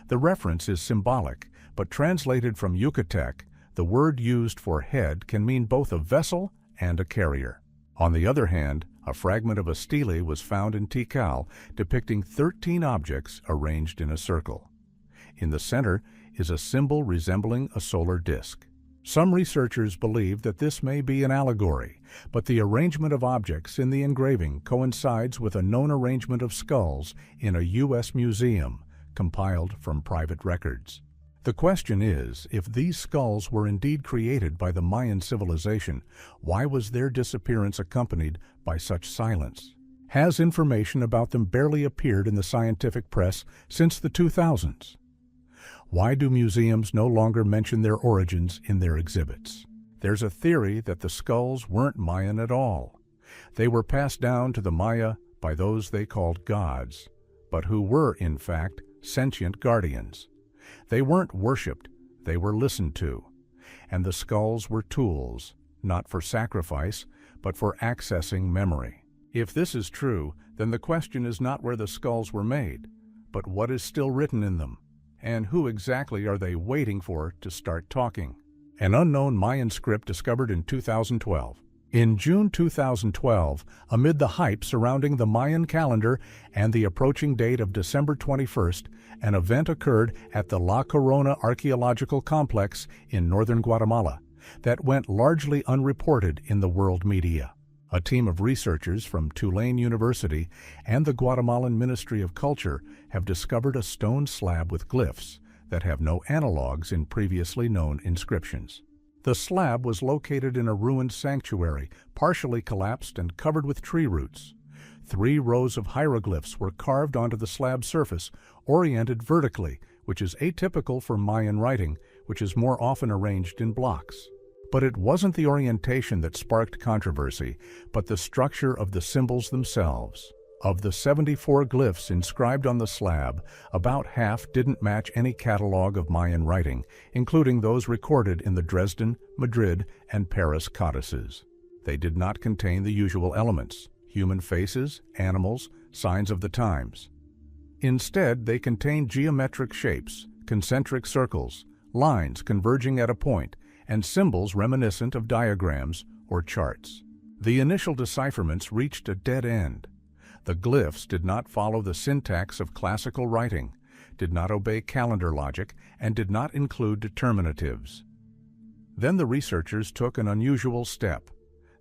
The reference is symbolic, but translated from Yucatec, the word used for head can mean both a vessel and a carrier. On the other hand, a fragment of a stele was found in Tikal depicting 13 objects arranged in a circle. In the center is a symbol resembling a solar disk. Some researchers believe that this may be an allegory, but the arrangement of objects in the engraving coincides with a known arrangement of skulls in a U.S. museum compiled from private records. The question is, if these skulls were indeed created by the Mayan civilization, why was their disappearance accompanied by such silence? Has information about them barely appeared in the scientific press since the 2000s? Why do museums no longer mention their origins in their exhibits? There's a theory that the skulls weren't Mayan at all. They were passed down to the Maya by those they called gods, but who were, in fact, sentient guardians. They weren't worshipped, they were listened to. And the skulls were tools, not for sacrifice, but for accessing memory. If this is true, then the question is not where the skulls were made, but what is still written in them, and who exactly are they waiting for to start talking? An unknown Mayan script discovered in 2012. In June 2012, amid the hype surrounding the Mayan calendar and the approaching date of December 21st, an event occurred at the La Corona Archaeological Complex in northern Guatemala that went largely unreported in the world media. A team of researchers from Tulane University and the Guatemalan Ministry of Culture have discovered a stone slab with glyphs that have no analogs in previously known inscriptions. The slab was located in a ruined sanctuary, partially collapsed and covered with tree roots. 3 rows of hieroglyphs were carved onto the slab surface, oriented vertically, which is atypical for Mayan writing, which is more often arranged in blocks. But it wasn't the orientation that sparked controversy, but the structure of the symbols themselves. Of the 74 glyphs inscribed on the slab, about half didn't match any catalog of Mayan writing, including those recorded in the Dresden, Madrid, and Paris codices. They did not contain the usual elements: human faces, animals, signs of the times. Instead, they contained geometric shapes, concentric circles, lines converging at a point, and symbols reminiscent of diagrams or charts. The initial decipherments reached a dead end. The glyphs did not follow the syntax of classical writing, did not obey calendar logic, and did not include determinatives. Then the researchers took an unusual step.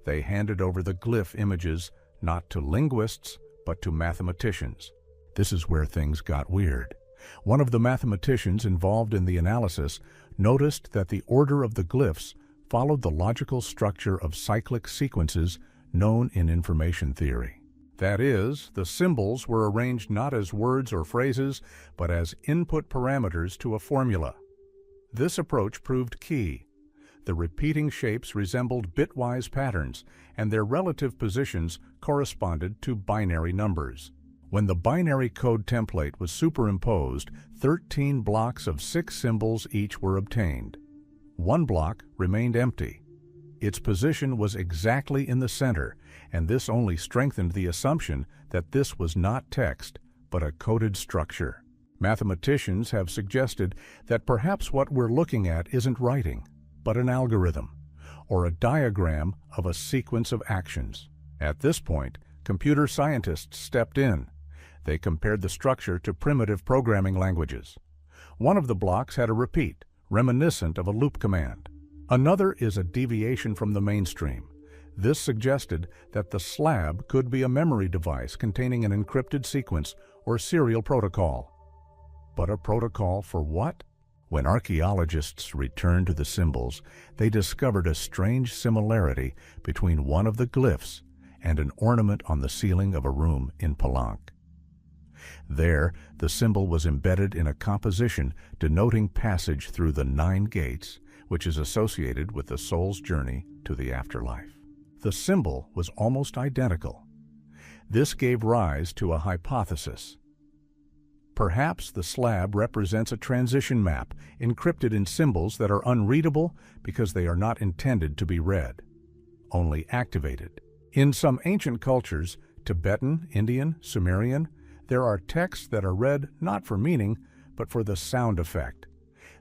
They handed over the glyph images not to linguists, but to mathematicians. This is where things got weird. One of the mathematicians involved in the analysis noticed that the order of the glyphs followed the logical structure of cyclic sequences known in information theory. That is, the symbols were arranged not as words or phrases, but as input parameters to a formula. This approach proved key. The repeating shapes resembled bitwise patterns, and their relative positions corresponded to binary numbers. When the binary code template was superimposed, 13 blocks of 6 symbols each were obtained. One block remained empty. Its position was exactly in the center, and this only strengthened the assumption that this was not text, but a coded structure. Mathematicians have suggested that perhaps what we're looking at isn't writing, but an algorithm, or a diagram of a sequence of actions. At this point, computer scientists stepped in. They compared the structure to primitive programming languages. One of the blocks had a repeat, reminiscent of a loop command. Another is a deviation from the mainstream. This suggested that the slab could be a memory device containing an encrypted sequence or serial protocol. But a protocol for what? When archaeologists returned to the symbols, they discovered a strange similarity between one of the glyphs and an ornament on the ceiling of a room in Palenque. There, the symbol was embedded in a composition denoting passage through the 9 gates, which is associated with the soul's journey to the afterlife. The symbol was almost identical. This gave rise to a hypothesis. Perhaps the slab represents a transition map encrypted in symbols that are unreadable because they are not intended to be read, only activated. In some ancient cultures, Tibetan, Indian, Sumerian, there are texts that are read not for meaning, but for the sound effect.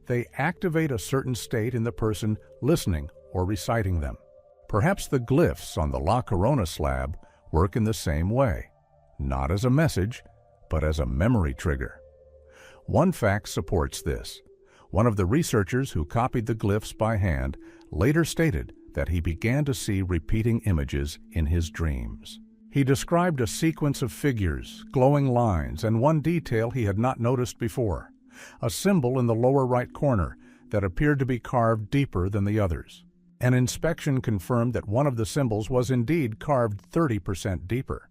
They activate a certain state in the person listening or reciting them. Perhaps the glyphs on the La Corona slab work in the same way, not as a message, but as a memory trigger. One fact supports this. One of the researchers who copied the glyphs by hand later stated that he began to see repeating images in his dreams. He described a sequence of figures, glowing lines, and one detail he had not noticed before, a symbol in the lower right corner that appeared to be carved deeper than the others. An inspection confirmed that one of the symbols was indeed carved 30% deeper.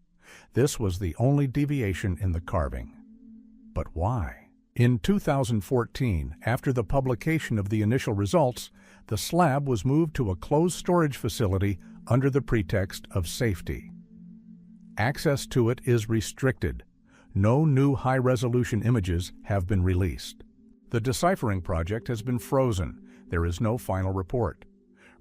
This was the only deviation in the carving. But why? In 2014, after the publication of the initial results, the slab was moved to a closed storage facility under the pretext of safety. Access to it is restricted. No new high-resolution images have been released. The deciphering project has been frozen. There is no final report.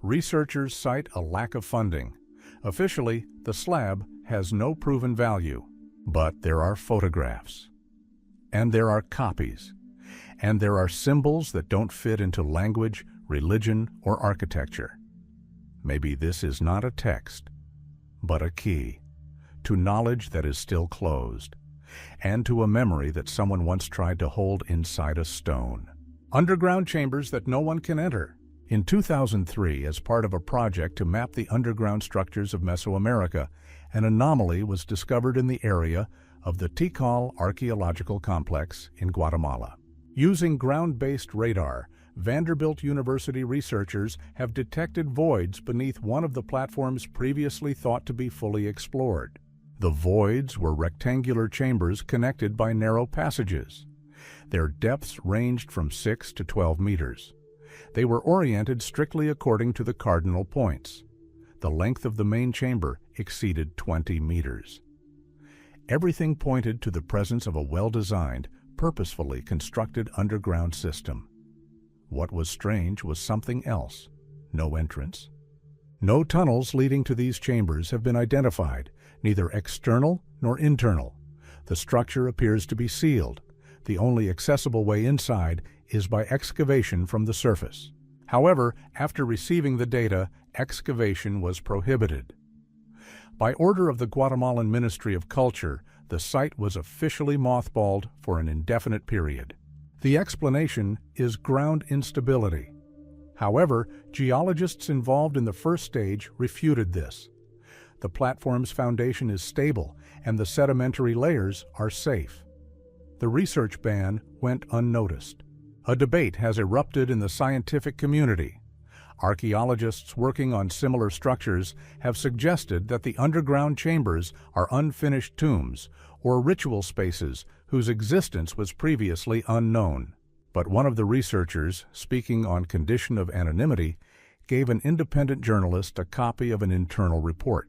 Researchers cite a lack of funding. Officially, the slab has no proven value, but there are photographs. And there are copies. And there are symbols that don't fit into language, religion, or architecture. Maybe this is not a text, but a key to knowledge that is still closed, and to a memory that someone once tried to hold inside a stone. Underground chambers that no one can enter. In 2003, as part of a project to map the underground structures of Mesoamerica, an anomaly was discovered in the area of the Tikal archaeological complex in Guatemala. Using ground-based radar, Vanderbilt University researchers have detected voids beneath one of the platforms previously thought to be fully explored. The voids were rectangular chambers connected by narrow passages. Their depths ranged from 6 to 12 meters. They were oriented strictly according to the cardinal points. The length of the main chamber exceeded 20 meters. Everything pointed to the presence of a well-designed, purposefully constructed underground system. What was strange was something else. No entrance. No tunnels leading to these chambers have been identified, neither external nor internal. The structure appears to be sealed. The only accessible way inside is by excavation from the surface. However, after receiving the data, excavation was prohibited. By order of the Guatemalan Ministry of Culture, the site was officially mothballed for an indefinite period. The explanation is ground instability. However, geologists involved in the first stage refuted this. The platform's foundation is stable and the sedimentary layers are safe. The research ban went unnoticed. A debate has erupted in the scientific community. Archaeologists working on similar structures have suggested that the underground chambers are unfinished tombs or ritual spaces whose existence was previously unknown. But one of the researchers, speaking on condition of anonymity, gave an independent journalist a copy of an internal report.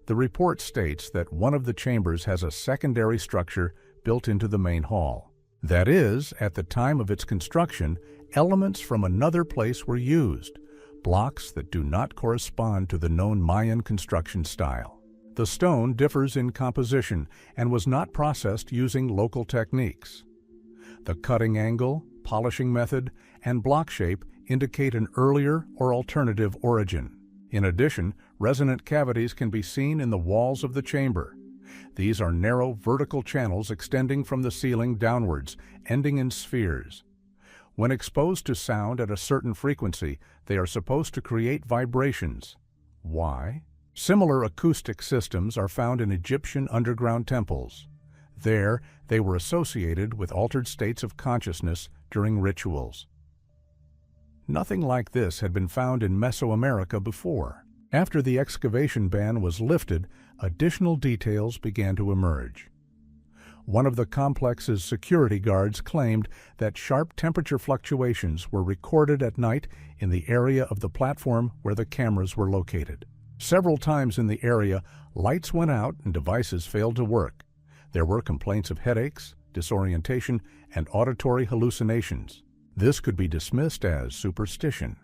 The report states that one of the chambers has a secondary structure built into the main hall. That is, at the time of its construction, elements from another place were used, blocks that do not correspond to the known Mayan construction style. The stone differs in composition and was not processed using local techniques. The cutting angle, polishing method, and block shape indicate an earlier or alternative origin. In addition, resonant cavities can be seen in the walls of the chamber. These are narrow vertical channels extending from the ceiling downwards, ending in spheres. When exposed to sound at a certain frequency, they are supposed to create vibrations. Why? Similar acoustic systems are found in Egyptian underground temples. There, they were associated with altered states of consciousness during rituals. Nothing like this had been found in Mesoamerica before. After the excavation ban was lifted, additional details began to emerge. One of the complex's security guards claimed that sharp temperature fluctuations were recorded at night in the area of the platform where the cameras were located. Several times in the area, lights went out and devices failed to work. There were complaints of headaches, disorientation, and auditory hallucinations. This could be dismissed as superstition.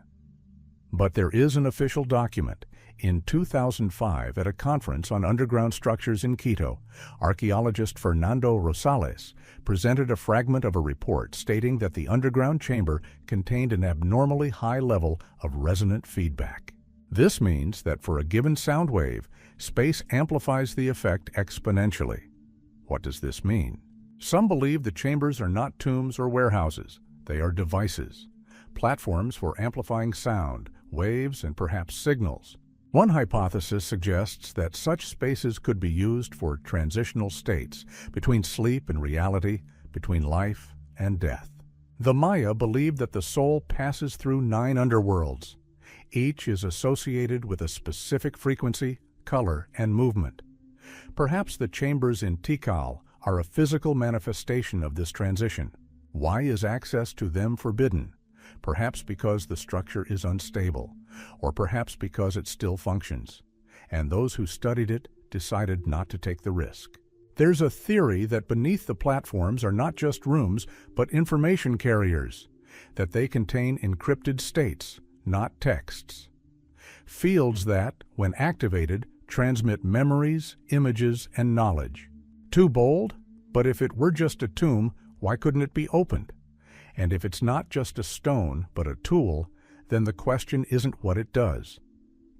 But there is an official document. In 2005, at a conference on underground structures in Quito, archaeologist Fernando Rosales presented a fragment of a report stating that the underground chamber contained an abnormally high level of resonant feedback. This means that for a given sound wave, space amplifies the effect exponentially. What does this mean? Some believe the chambers are not tombs or warehouses. They are devices, platforms for amplifying sound, waves, and perhaps signals. One hypothesis suggests that such spaces could be used for transitional states, between sleep and reality, between life and death. The Maya believed that the soul passes through 9 underworlds. Each is associated with a specific frequency, color, and movement. Perhaps the chambers in Tikal are a physical manifestation of this transition. Why is access to them forbidden? Perhaps because the structure is unstable, or perhaps because it still functions, and those who studied it decided not to take the risk. There's a theory that beneath the platforms are not just rooms, but information carriers, that they contain encrypted states, not texts. Fields that, when activated, transmit memories, images, and knowledge. Too bold? But if it were just a tomb, why couldn't it be opened? And if it's not just a stone, but a tool, then the question isn't what it does,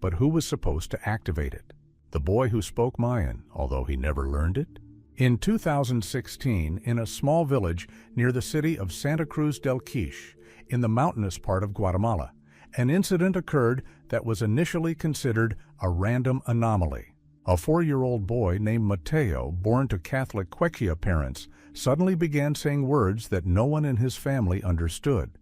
but who was supposed to activate it. The boy who spoke Mayan, although he never learned it? In 2016, in a small village near the city of Santa Cruz del Quiche, in the mountainous part of Guatemala, an incident occurred that was initially considered a random anomaly. A 4-year-old boy named Mateo, born to Catholic Quechua parents, suddenly began saying words that no one in his family understood.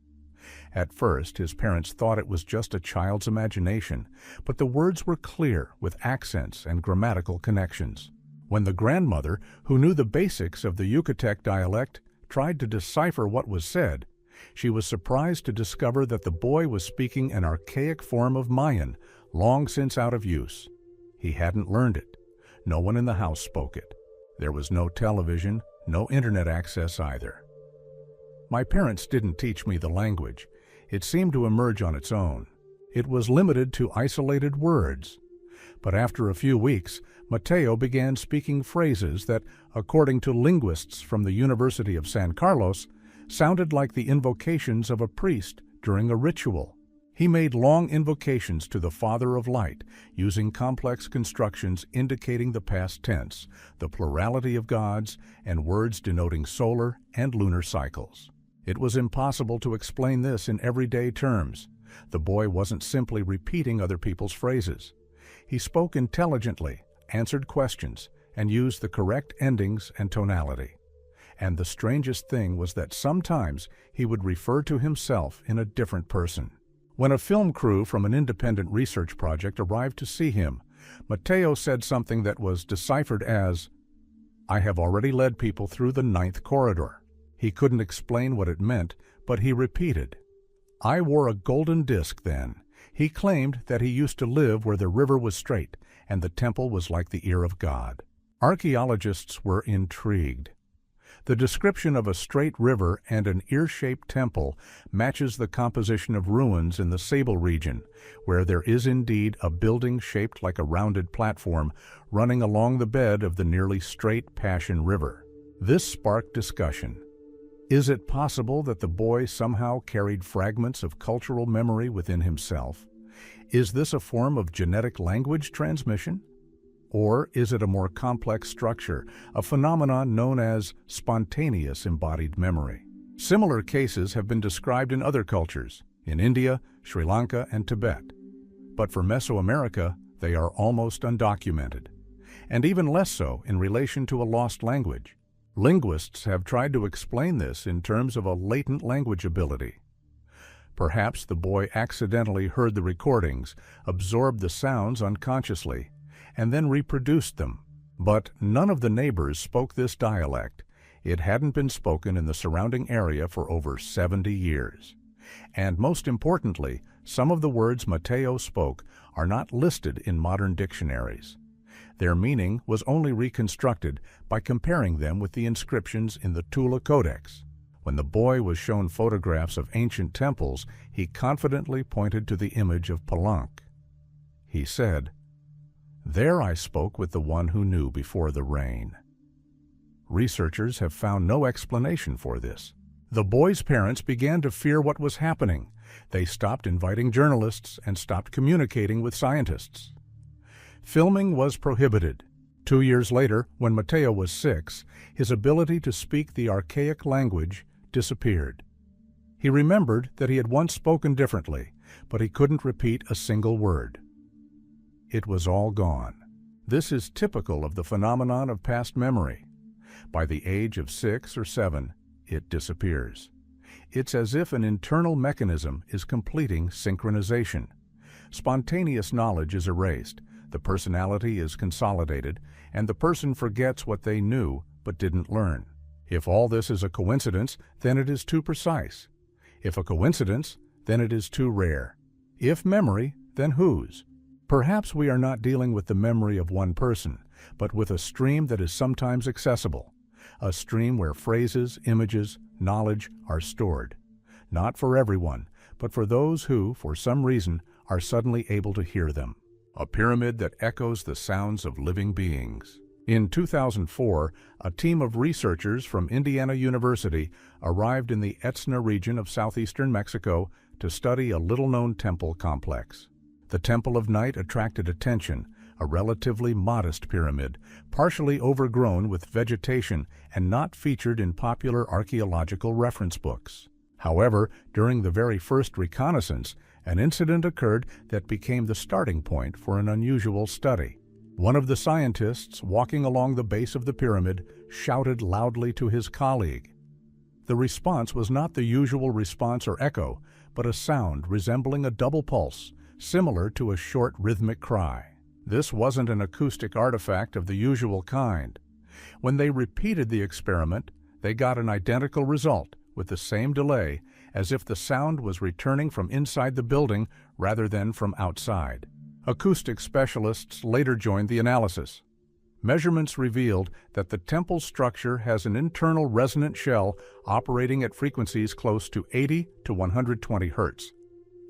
At first, his parents thought it was just a child's imagination, but the words were clear, with accents and grammatical connections. When the grandmother, who knew the basics of the Yucatec dialect, tried to decipher what was said, she was surprised to discover that the boy was speaking an archaic form of Mayan, long since out of use. He hadn't learned it. No one in the house spoke it. There was no television, no internet access either. My parents didn't teach me the language. It seemed to emerge on its own. It was limited to isolated words. But after a few weeks, Mateo began speaking phrases that, according to linguists from the University of San Carlos, sounded like the invocations of a priest during a ritual. He made long invocations to the Father of Light, using complex constructions indicating the past tense, the plurality of gods, and words denoting solar and lunar cycles. It was impossible to explain this in everyday terms. The boy wasn't simply repeating other people's phrases. He spoke intelligently, answered questions, and used the correct endings and tonality. And the strangest thing was that sometimes he would refer to himself in a different person. When a film crew from an independent research project arrived to see him, Mateo said something that was deciphered as, "I have already led people through the 9th corridor." He couldn't explain what it meant, but he repeated, "I wore a golden disc then." He claimed that he used to live where the river was straight and the temple was like the ear of God. Archaeologists were intrigued. The description of a straight river and an ear-shaped temple matches the composition of ruins in the Sable region, where there is indeed a building shaped like a rounded platform running along the bed of the nearly straight Passion River. This sparked discussion. Is it possible that the boy somehow carried fragments of cultural memory within himself? Is this a form of genetic language transmission? Or is it a more complex structure, a phenomenon known as spontaneous embodied memory? Similar cases have been described in other cultures, in India, Sri Lanka, and Tibet. But for Mesoamerica, they are almost undocumented, and even less so in relation to a lost language. Linguists have tried to explain this in terms of a latent language ability. Perhaps the boy accidentally heard the recordings, absorbed the sounds unconsciously, and then reproduced them. But none of the neighbors spoke this dialect. It hadn't been spoken in the surrounding area for over 70 years. And most importantly, some of the words Mateo spoke are not listed in modern dictionaries. Their meaning was only reconstructed by comparing them with the inscriptions in the Tula Codex. When the boy was shown photographs of ancient temples, he confidently pointed to the image of Palenque. He said, "There I spoke with the one who knew before the rain." Researchers have found no explanation for this. The boy's parents began to fear what was happening. They stopped inviting journalists and stopped communicating with scientists. Filming was prohibited. 2 years later, when Mateo was 6, his ability to speak the archaic language disappeared. He remembered that he had once spoken differently, but he couldn't repeat a single word. It was all gone. This is typical of the phenomenon of past memory. By the age of 6 or 7, it disappears. It's as if an internal mechanism is completing synchronization. Spontaneous knowledge is erased, the personality is consolidated, and the person forgets what they knew but didn't learn. If all this is a coincidence, then it is too precise. If a coincidence, then it is too rare. If memory, then whose? Perhaps we are not dealing with the memory of one person, but with a stream that is sometimes accessible, a stream where phrases, images, knowledge are stored. Not for everyone, but for those who, for some reason, are suddenly able to hear them. A pyramid that echoes the sounds of living beings. In 2004, a team of researchers from Indiana University arrived in the Etzna region of southeastern Mexico to study a little-known temple complex. The Temple of Night attracted attention, a relatively modest pyramid, partially overgrown with vegetation and not featured in popular archaeological reference books. However, during the very first reconnaissance, an incident occurred that became the starting point for an unusual study. One of the scientists walking along the base of the pyramid shouted loudly to his colleague. The response was not the usual response or echo, but a sound resembling a double pulse, similar to a short rhythmic cry. This wasn't an acoustic artifact of the usual kind. When they repeated the experiment, they got an identical result with the same delay, as if the sound was returning from inside the building rather than from outside. Acoustic specialists later joined the analysis. Measurements revealed that the temple structure has an internal resonant shell operating at frequencies close to 80 to 120 Hz,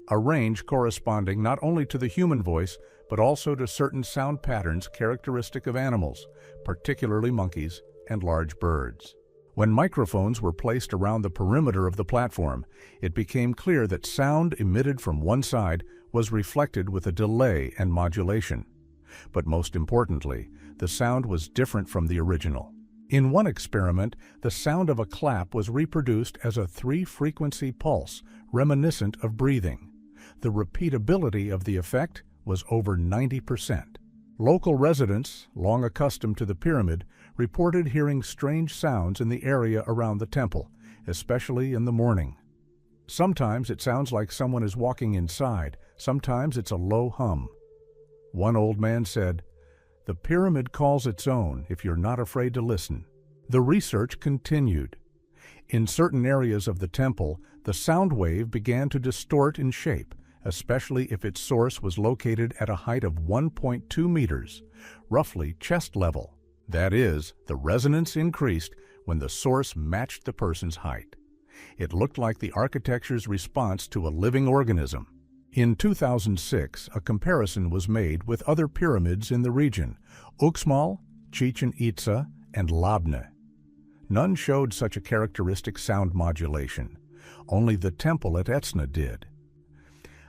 a range corresponding not only to the human voice, but also to certain sound patterns characteristic of animals, particularly monkeys and large birds. When microphones were placed around the perimeter of the platform, it became clear that sound emitted from one side was reflected with a delay and modulation. But most importantly, the sound was different from the original. In one experiment, the sound of a clap was reproduced as a 3-frequency pulse, reminiscent of breathing. The repeatability of the effect was over 90%. Local residents, long accustomed to the pyramid, reported hearing strange sounds in the area around the temple, especially in the morning. Sometimes it sounds like someone is walking inside, sometimes it's a low hum. One old man said, "The pyramid calls its own if you're not afraid to listen." The research continued. In certain areas of the temple, the sound wave began to distort in shape, especially if its source was located at a height of 1.2 meters, roughly chest level. That is, the resonance increased when the source matched the person's height. It looked like the architecture's response to a living organism. In 2006, a comparison was made with other pyramids in the region, Uxmal, Chichen Itza, and Labne. None showed such a characteristic sound modulation. Only the temple at Etna did.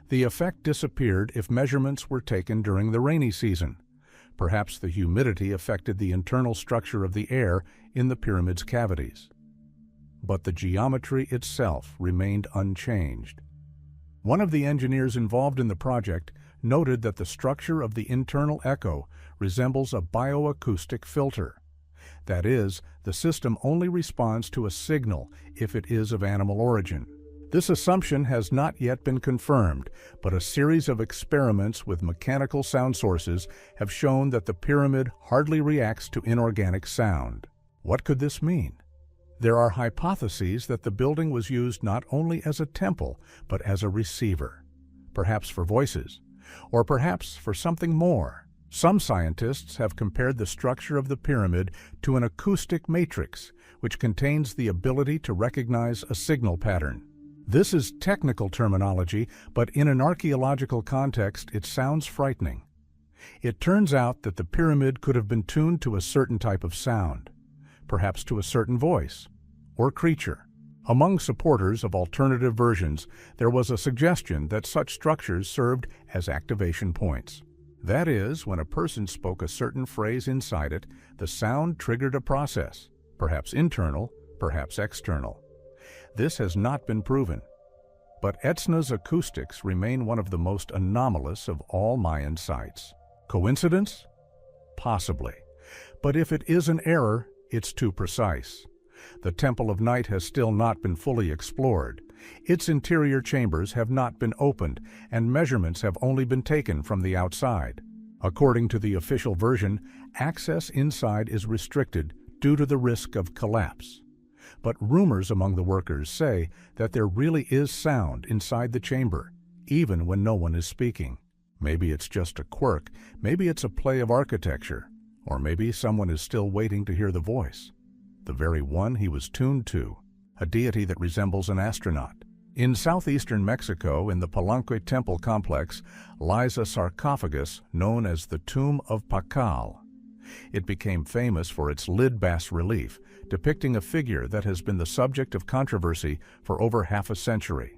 The effect disappeared if measurements were taken during the rainy season. Perhaps the humidity affected the internal structure of the air in the pyramid's cavities. But the geometry itself remained unchanged. One of the engineers involved in the project noted that the structure of the internal echo resembles a bioacoustic filter. That is, the system only responds to a signal if it is of animal origin. This assumption has not yet been confirmed, but a series of experiments with mechanical sound sources have shown that the pyramid hardly reacts to inorganic sound. What could this mean? There are hypotheses that the building was used not only as a temple, but as a receiver, perhaps for voices, or perhaps for something more. Some scientists have compared the structure of the pyramid to an acoustic matrix, which contains the ability to recognize a signal pattern. This is technical terminology, but in an archaeological context, it sounds frightening. It turns out that the pyramid could have been tuned to a certain type of sound, perhaps to a certain voice or creature. Among supporters of alternative versions, there was a suggestion that such structures served as activation points. That is, when a person spoke a certain phrase inside it, the sound triggered a process, perhaps internal, perhaps external. This has not been proven, but Etna's acoustics remain one of the most anomalous of all Mayan sites. Coincidence? Possibly. But if it is an error, it's too precise. The Temple of Night has still not been fully explored. Its interior chambers have not been opened, and measurements have only been taken from the outside. According to the official version, access inside is restricted due to the risk of collapse. But rumors among the workers say that there really is sound inside the chamber, even when no one is speaking. Maybe it's just a quirk, maybe it's a play of architecture, or maybe someone is still waiting to hear the voice, the very one he was tuned to, a deity that resembles an astronaut. In southeastern Mexico, in the Palenque temple complex, lies a sarcophagus known as the Tomb of Pacal. It became famous for its lid bas-relief, depicting a figure that has been the subject of controversy for over half a century,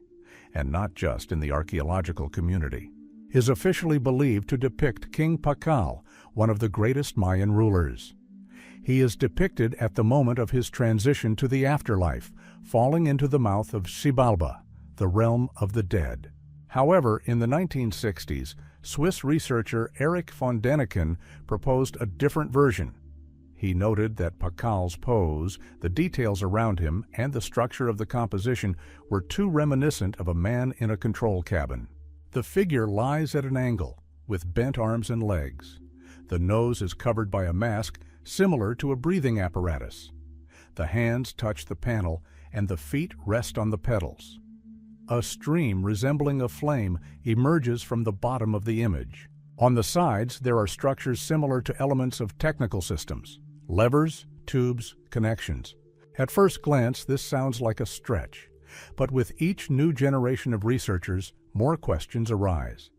and not just in the archaeological community. Is officially believed to depict King Pacal, one of the greatest Mayan rulers. He is depicted at the moment of his transition to the afterlife, falling into the mouth of Xibalba, the realm of the dead. However, in the 1960s, Swiss researcher Erich von Däniken proposed a different version. He noted that Pacal's pose, the details around him, and the structure of the composition were too reminiscent of a man in a control cabin. The figure lies at an angle, with bent arms and legs. The nose is covered by a mask similar to a breathing apparatus. The hands touch the panel, and the feet rest on the pedals. A stream resembling a flame emerges from the bottom of the image. On the sides, there are structures similar to elements of technical systems: levers, tubes, connections. At first glance, this sounds like a stretch, but with each new generation of researchers, more questions arise.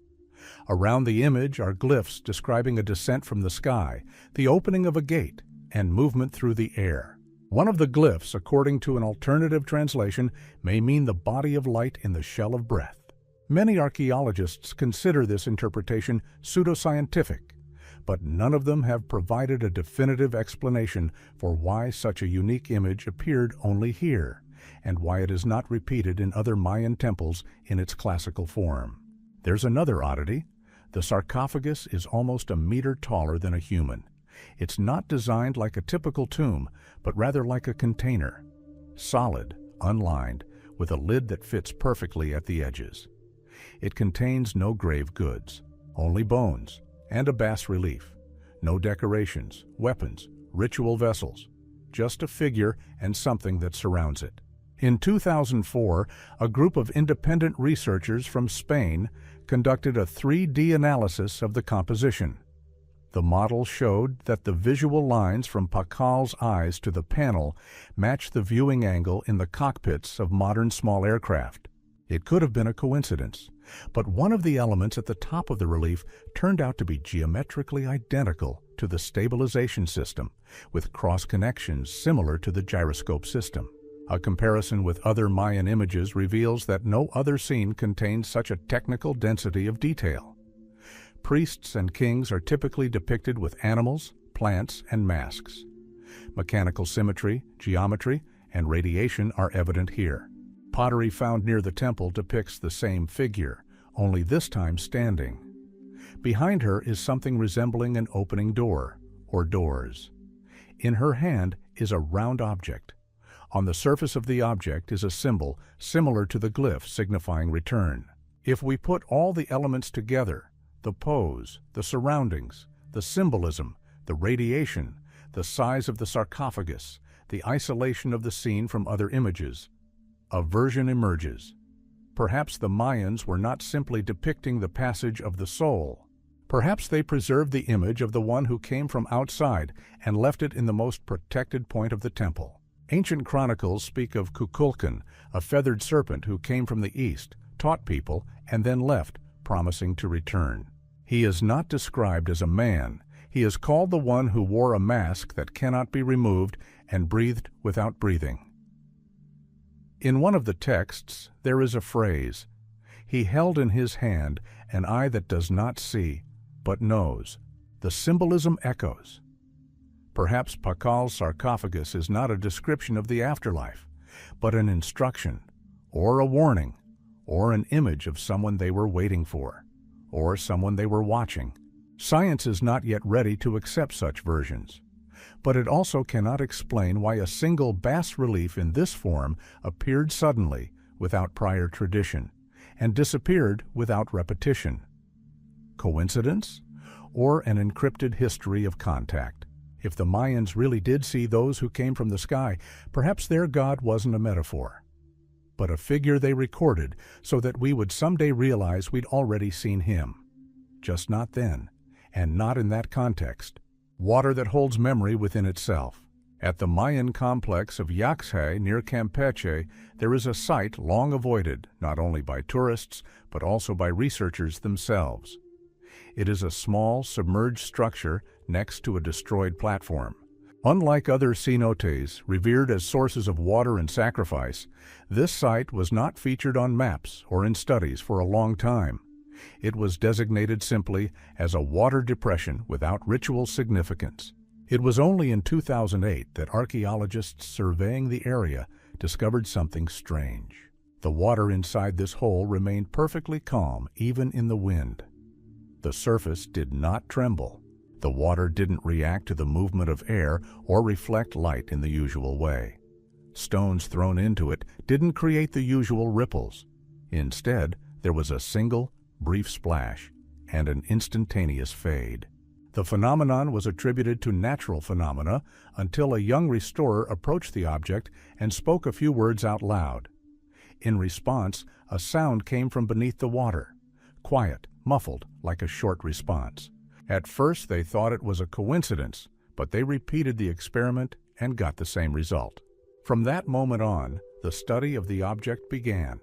Around the image are glyphs describing a descent from the sky, the opening of a gate, and movement through the air. One of the glyphs, according to an alternative translation, may mean the body of light in the shell of breath. Many archaeologists consider this interpretation pseudoscientific, but none of them have provided a definitive explanation for why such a unique image appeared only here, and why it is not repeated in other Mayan temples in its classical form. There's another oddity. The sarcophagus is almost a meter taller than a human. It's not designed like a typical tomb, but rather like a container. Solid, unlined, with a lid that fits perfectly at the edges. It contains no grave goods, only bones, and a bas-relief. No decorations, weapons, ritual vessels. Just a figure and something that surrounds it. In 2004, a group of independent researchers from Spain conducted a 3D analysis of the composition. The model showed that the visual lines from Pacal's eyes to the panel match the viewing angle in the cockpits of modern small aircraft. It could have been a coincidence, but one of the elements at the top of the relief turned out to be geometrically identical to the stabilization system, with cross-connections similar to the gyroscope system. A comparison with other Mayan images reveals that no other scene contains such a technical density of detail. Priests and kings are typically depicted with animals, plants, and masks. Mechanical symmetry, geometry, and radiation are evident here. Pottery found near the temple depicts the same figure, only this time standing. Behind her is something resembling an opening door, or doors. In her hand is a round object. On the surface of the object is a symbol similar to the glyph signifying return. If we put all the elements together, the pose, the surroundings, the symbolism, the radiation, the size of the sarcophagus, the isolation of the scene from other images, a version emerges. Perhaps the Mayans were not simply depicting the passage of the soul. Perhaps they preserved the image of the one who came from outside and left it in the most protected point of the temple. Ancient chronicles speak of Kukulkan, a feathered serpent who came from the east, taught people, and then left, promising to return. He is not described as a man. He is called the one who wore a mask that cannot be removed and breathed without breathing. In one of the texts, there is a phrase, "He held in his hand an eye that does not see, but knows." The symbolism echoes. Perhaps Pacal's sarcophagus is not a description of the afterlife, but an instruction, or a warning, or an image of someone they were waiting for, or someone they were watching. Science is not yet ready to accept such versions, but it also cannot explain why a single bas-relief in this form appeared suddenly, without prior tradition, and disappeared without repetition. Coincidence? Or an encrypted history of contact? If the Mayans really did see those who came from the sky, perhaps their god wasn't a metaphor, but a figure they recorded so that we would someday realize we'd already seen him. Just not then, and not in that context. Water that holds memory within itself. At the Mayan complex of Yaxhay near Campeche, there is a site long avoided, not only by tourists, but also by researchers themselves. It is a small, submerged structure next to a destroyed platform. Unlike other cenotes, revered as sources of water and sacrifice, this site was not featured on maps or in studies for a long time. It was designated simply as a water depression without ritual significance. It was only in 2008 that archaeologists surveying the area discovered something strange. The water inside this hole remained perfectly calm, even in the wind. The surface did not tremble. The water didn't react to the movement of air or reflect light in the usual way. Stones thrown into it didn't create the usual ripples. Instead, there was a single, brief splash and an instantaneous fade. The phenomenon was attributed to natural phenomena until a young restorer approached the object and spoke a few words out loud. In response, a sound came from beneath the water, quiet, muffled, like a short response. At first, they thought it was a coincidence, but they repeated the experiment and got the same result. From that moment on, the study of the object began.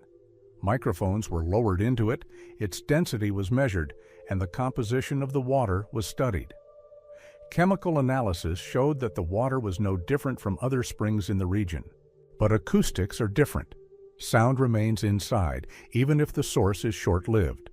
Microphones were lowered into it, its density was measured, and the composition of the water was studied. Chemical analysis showed that the water was no different from other springs in the region. But acoustics are different. Sound remains inside, even if the source is short-lived.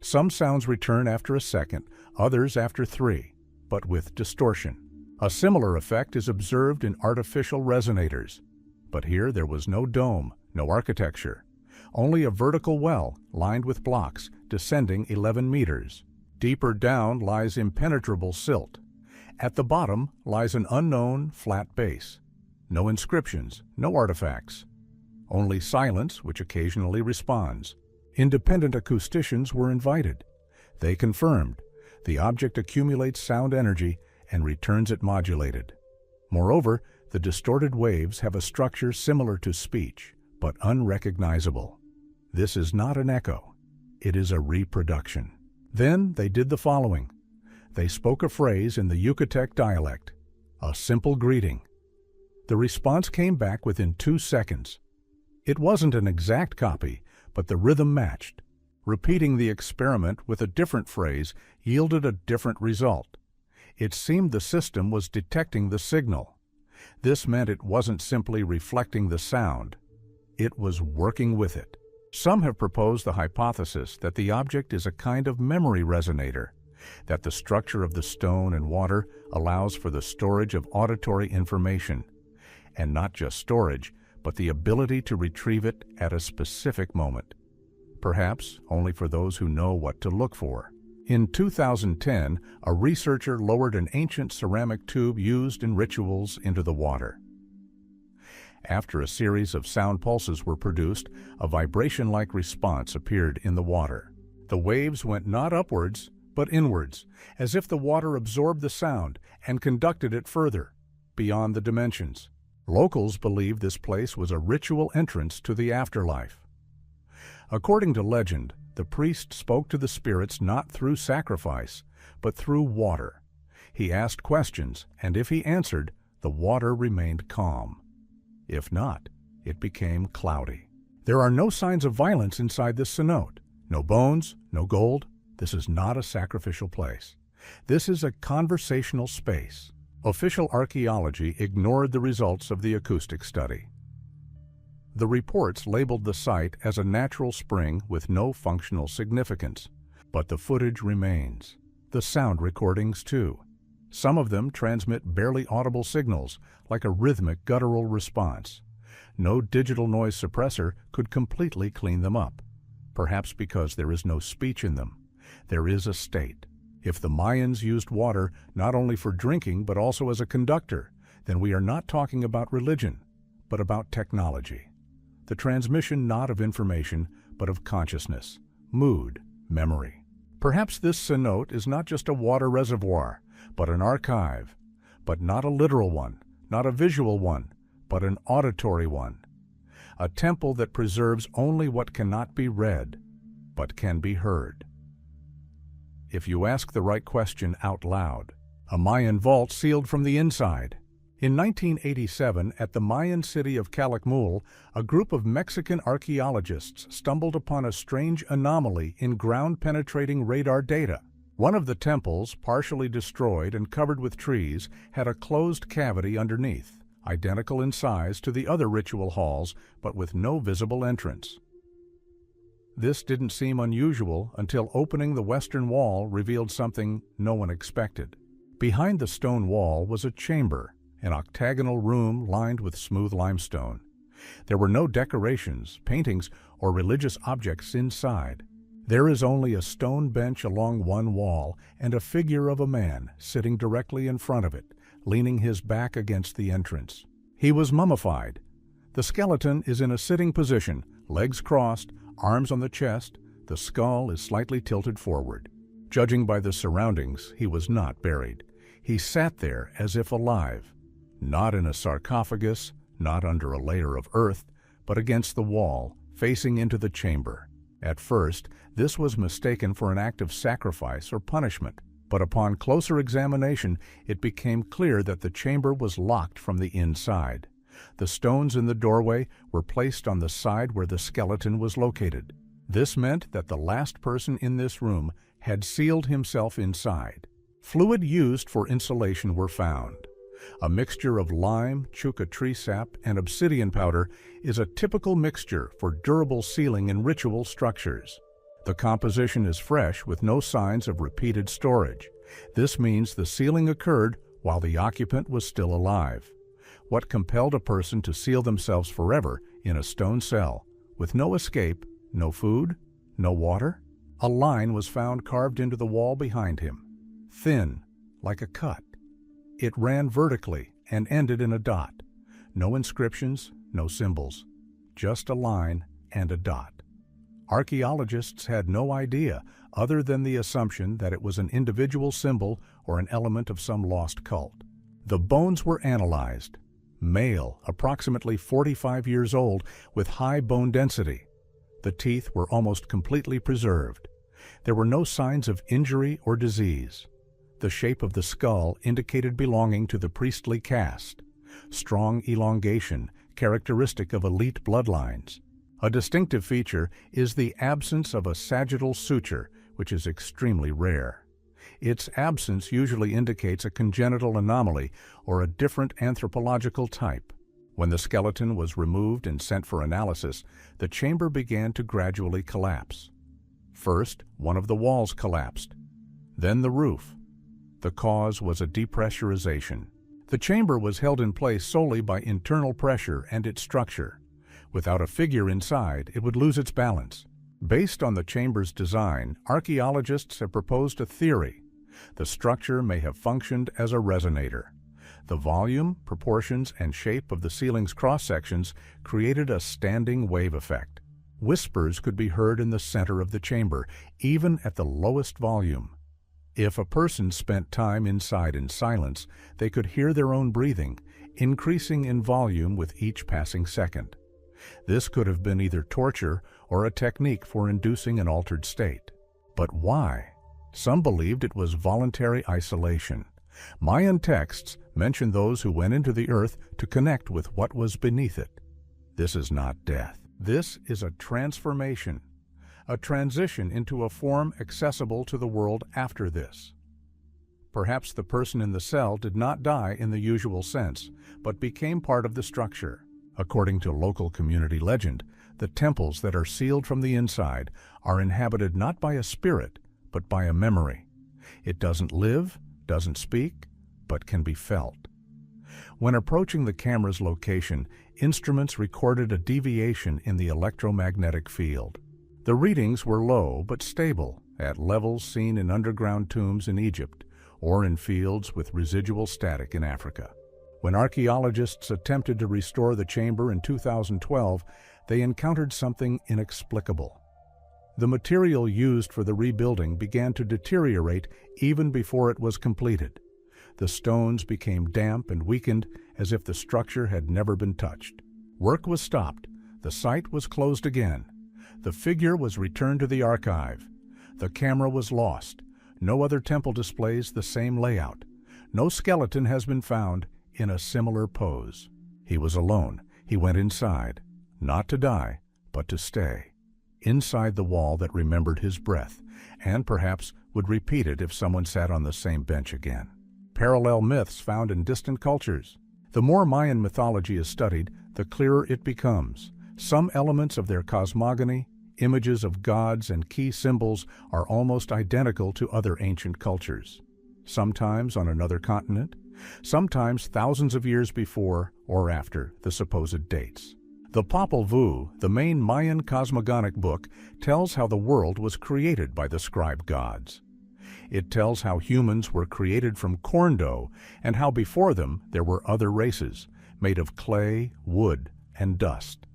Some sounds return after a second, others after 3, but with distortion. A similar effect is observed in artificial resonators. But here there was no dome, no architecture. Only a vertical well, lined with blocks, descending 11 meters. Deeper down lies impenetrable silt. At the bottom lies an unknown, flat base. No inscriptions, no artifacts. Only silence, which occasionally responds. Independent acousticians were invited. They confirmed the object accumulates sound energy and returns it modulated. Moreover, the distorted waves have a structure similar to speech, but unrecognizable. This is not an echo. It is a reproduction. Then they did the following. They spoke a phrase in the Yucatec dialect, a simple greeting. The response came back within 2 seconds. It wasn't an exact copy, but the rhythm matched. Repeating the experiment with a different phrase yielded a different result. It seemed the system was detecting the signal. This meant it wasn't simply reflecting the sound. It was working with it. Some have proposed the hypothesis that the object is a kind of memory resonator, that the structure of the stone and water allows for the storage of auditory information, and not just storage, but the ability to retrieve it at a specific moment, perhaps only for those who know what to look for. In 2010, a researcher lowered an ancient ceramic tube used in rituals into the water. After a series of sound pulses were produced, a vibration-like response appeared in the water. The waves went not upwards, but inwards, as if the water absorbed the sound and conducted it further, beyond the dimensions. Locals believed this place was a ritual entrance to the afterlife. According to legend, the priest spoke to the spirits not through sacrifice, but through water. He asked questions, and if he answered, the water remained calm. If not, it became cloudy. There are no signs of violence inside this cenote. No bones, no gold. This is not a sacrificial place. This is a conversational space. Official archaeology ignored the results of the acoustic study. The reports labeled the site as a natural spring with no functional significance, but the footage remains. The sound recordings, too. Some of them transmit barely audible signals, like a rhythmic guttural response. No digital noise suppressor could completely clean them up, perhaps because there is no speech in them. There is a state. If the Mayans used water not only for drinking but also as a conductor, then we are not talking about religion, but about technology. The transmission not of information, but of consciousness, mood, memory. Perhaps this cenote is not just a water reservoir, but an archive, but not a literal one, not a visual one, but an auditory one. A temple that preserves only what cannot be read, but can be heard. If you ask the right question out loud, a Mayan vault sealed from the inside. In 1987, at the Mayan city of Calakmul, a group of Mexican archaeologists stumbled upon a strange anomaly in ground-penetrating radar data. One of the temples, partially destroyed and covered with trees, had a closed cavity underneath, identical in size to the other ritual halls, but with no visible entrance. This didn't seem unusual until opening the western wall revealed something no one expected. Behind the stone wall was a chamber, an octagonal room lined with smooth limestone. There were no decorations, paintings, or religious objects inside. There is only a stone bench along one wall and a figure of a man sitting directly in front of it, leaning his back against the entrance. He was mummified. The skeleton is in a sitting position, legs crossed, arms on the chest, the skull is slightly tilted forward. Judging by the surroundings, he was not buried. He sat there as if alive, not in a sarcophagus, not under a layer of earth, but against the wall, facing into the chamber. At first, this was mistaken for an act of sacrifice or punishment, but upon closer examination, it became clear that the chamber was locked from the inside. The stones in the doorway were placed on the side where the skeleton was located. This meant that the last person in this room had sealed himself inside. Fluid used for insulation were found. A mixture of lime, chuka tree sap, and obsidian powder is a typical mixture for durable sealing in ritual structures. The composition is fresh with no signs of repeated storage. This means the sealing occurred while the occupant was still alive. What compelled a person to seal themselves forever in a stone cell, with no escape, no food, no water? A line was found carved into the wall behind him, thin, like a cut. It ran vertically and ended in a dot. No inscriptions, no symbols, just a line and a dot. Archaeologists had no idea other than the assumption that it was an individual symbol or an element of some lost cult. The bones were analyzed. Male, approximately 45 years old, with high bone density. The teeth were almost completely preserved. There were no signs of injury or disease. The shape of the skull indicated belonging to the priestly caste. Strong elongation, characteristic of elite bloodlines. A distinctive feature is the absence of a sagittal suture, which is extremely rare. Its absence usually indicates a congenital anomaly or a different anthropological type. When the skeleton was removed and sent for analysis, the chamber began to gradually collapse. First, one of the walls collapsed, then the roof. The cause was a depressurization. The chamber was held in place solely by internal pressure and its structure. Without a figure inside, it would lose its balance. Based on the chamber's design, archaeologists have proposed a theory. The structure may have functioned as a resonator. The volume, proportions, and shape of the ceiling's cross-sections created a standing wave effect. Whispers could be heard in the center of the chamber, even at the lowest volume. If a person spent time inside in silence, they could hear their own breathing, increasing in volume with each passing second. This could have been either torture or a technique for inducing an altered state. But why? Some believed it was voluntary isolation. Mayan texts mention those who went into the earth to connect with what was beneath it. This is not death. This is a transformation, a transition into a form accessible to the world after this. Perhaps the person in the cell did not die in the usual sense, but became part of the structure. According to local community legend, the temples that are sealed from the inside are inhabited not by a spirit, but by a memory. It doesn't live, doesn't speak, but can be felt. When approaching the camera's location, instruments recorded a deviation in the electromagnetic field. The readings were low but stable, at levels seen in underground tombs in Egypt or in fields with residual static in Africa. When archaeologists attempted to restore the chamber in 2012, they encountered something inexplicable. The material used for the rebuilding began to deteriorate even before it was completed. The stones became damp and weakened as if the structure had never been touched. Work was stopped. The site was closed again. The figure was returned to the archive. The camera was lost. No other temple displays the same layout. No skeleton has been found in a similar pose. He was alone. He went inside, not to die, but to stay. Inside the wall that remembered his breath, and perhaps would repeat it if someone sat on the same bench again. Parallel myths found in distant cultures. The more Mayan mythology is studied, the clearer it becomes. Some elements of their cosmogony, images of gods and key symbols are almost identical to other ancient cultures. Sometimes on another continent, sometimes thousands of years before or after the supposed dates. The Popol Vuh, the main Mayan cosmogonic book, tells how the world was created by the scribe gods. It tells how humans were created from corn dough and how before them there were other races, made of clay, wood, and dust.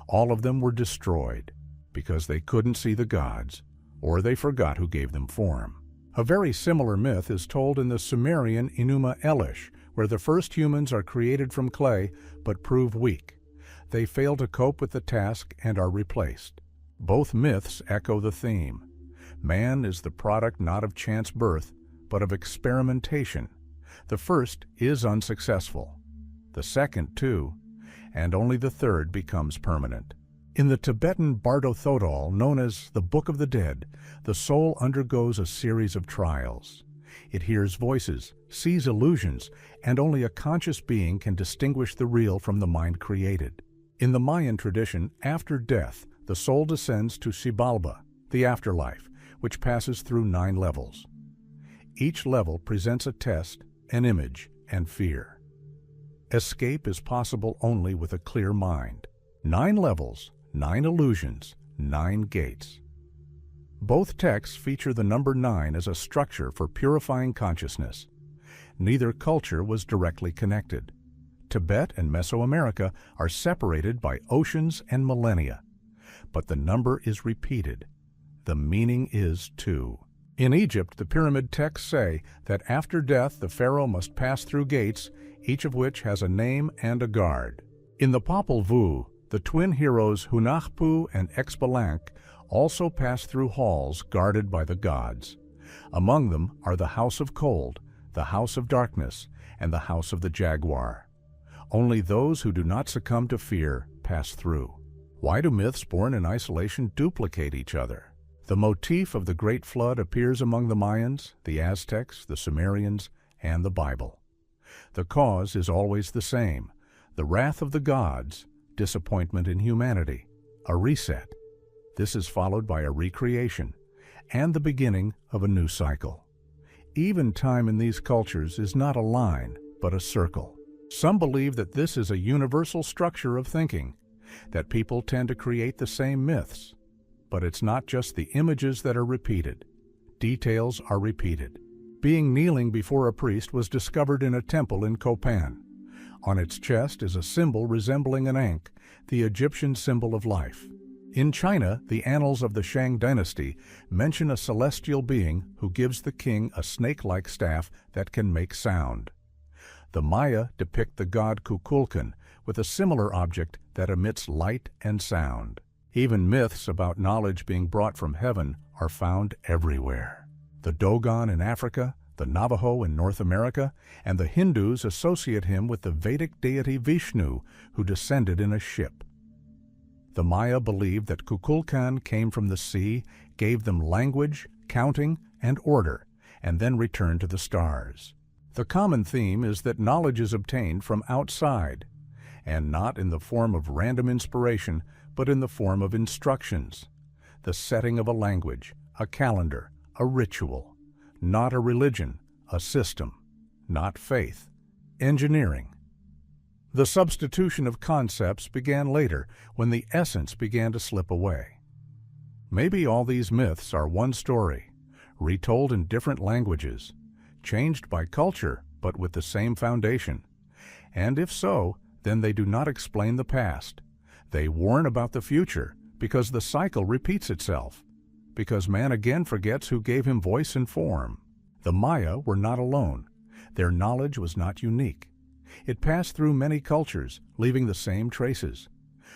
All of them were destroyed because they couldn't see the gods, or they forgot who gave them form. A very similar myth is told in the Sumerian Enuma Elish, where the first humans are created from clay but prove weak. They fail to cope with the task and are replaced. Both myths echo the theme. Man is the product not of chance birth, but of experimentation. The first is unsuccessful. The second, too, and only the third becomes permanent. In the Tibetan Bardo Thodol, known as the Book of the Dead, the soul undergoes a series of trials. It hears voices, sees illusions, and only a conscious being can distinguish the real from the mind created. In the Mayan tradition, after death, the soul descends to Xibalba, the afterlife, which passes through 9 levels. Each level presents a test, an image, and fear. Escape is possible only with a clear mind. 9 levels, 9 illusions, 9 gates. Both texts feature the number 9 as a structure for purifying consciousness. Neither culture was directly connected. Tibet and Mesoamerica are separated by oceans and millennia. But the number is repeated. The meaning is 2. In Egypt, the pyramid texts say that after death the pharaoh must pass through gates, each of which has a name and a guard. In the Popol Vuh, the twin heroes Hunahpu and Xbalanque also pass through halls guarded by the gods. Among them are the House of Cold, the House of Darkness, and the House of the Jaguar. Only those who do not succumb to fear pass through. Why do myths born in isolation duplicate each other? The motif of the Great Flood appears among the Mayans, the Aztecs, the Sumerians, and the Bible. The cause is always the same: the wrath of the gods, disappointment in humanity, a reset. This is followed by a recreation, and the beginning of a new cycle. Even time in these cultures is not a line, but a circle. Some believe that this is a universal structure of thinking, that people tend to create the same myths. But it's not just the images that are repeated. Details are repeated. Being kneeling before a priest was discovered in a temple in Copan. On its chest is a symbol resembling an ankh, the Egyptian symbol of life. In China, the annals of the Shang dynasty mention a celestial being who gives the king a snake-like staff that can make sound. The Maya depict the god Kukulkan with a similar object that emits light and sound. Even myths about knowledge being brought from heaven are found everywhere. The Dogon in Africa, the Navajo in North America, and the Hindus associate him with the Vedic deity Vishnu, who descended in a ship. The Maya believed that Kukulkan came from the sea, gave them language, counting, and order, and then returned to the stars. The common theme is that knowledge is obtained from outside, and not in the form of random inspiration, but in the form of instructions, the setting of a language, a calendar, a ritual, not a religion, a system, not faith, engineering. The substitution of concepts began later, when the essence began to slip away. Maybe all these myths are one story, retold in different languages, changed by culture, but with the same foundation. And if so, then they do not explain the past. They warn about the future, because the cycle repeats itself, because man again forgets who gave him voice and form. The Maya were not alone. Their knowledge was not unique. It passed through many cultures, leaving the same traces,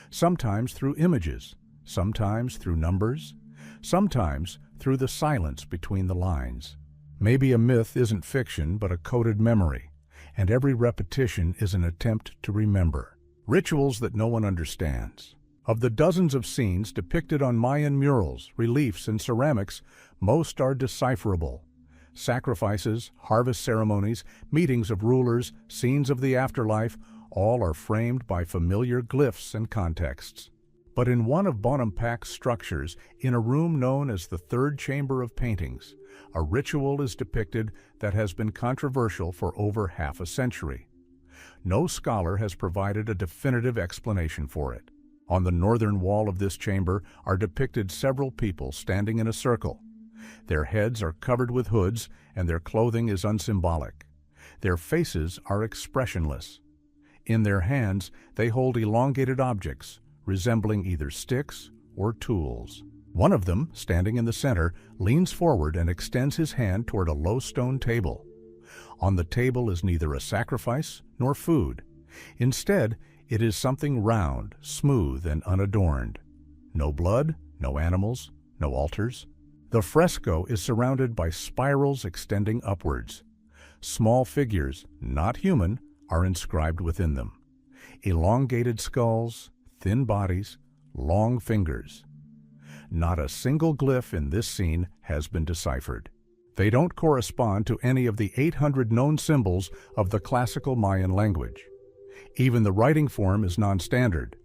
sometimes through images, sometimes through numbers, sometimes through the silence between the lines. Maybe a myth isn't fiction, but a coded memory, and every repetition is an attempt to remember. Rituals that no one understands. Of the dozens of scenes depicted on Mayan murals, reliefs, and ceramics, most are decipherable. Sacrifices, harvest ceremonies, meetings of rulers, scenes of the afterlife, all are framed by familiar glyphs and contexts. But in one of Bonampac's structures, in a room known as the Third Chamber of Paintings, a ritual is depicted that has been controversial for over half a century. No scholar has provided a definitive explanation for it. On the northern wall of this chamber are depicted several people standing in a circle. Their heads are covered with hoods, and their clothing is unsymbolic. Their faces are expressionless. In their hands, they hold elongated objects, resembling either sticks or tools. One of them, standing in the center, leans forward and extends his hand toward a low stone table. On the table is neither a sacrifice nor food. Instead, it is something round, smooth, and unadorned. No blood, no animals, no altars. The fresco is surrounded by spirals extending upwards. Small figures, not human, are inscribed within them. Elongated skulls, thin bodies, long fingers. Not a single glyph in this scene has been deciphered. They don't correspond to any of the 800 known symbols of the classical Mayan language. Even the writing form is non-standard.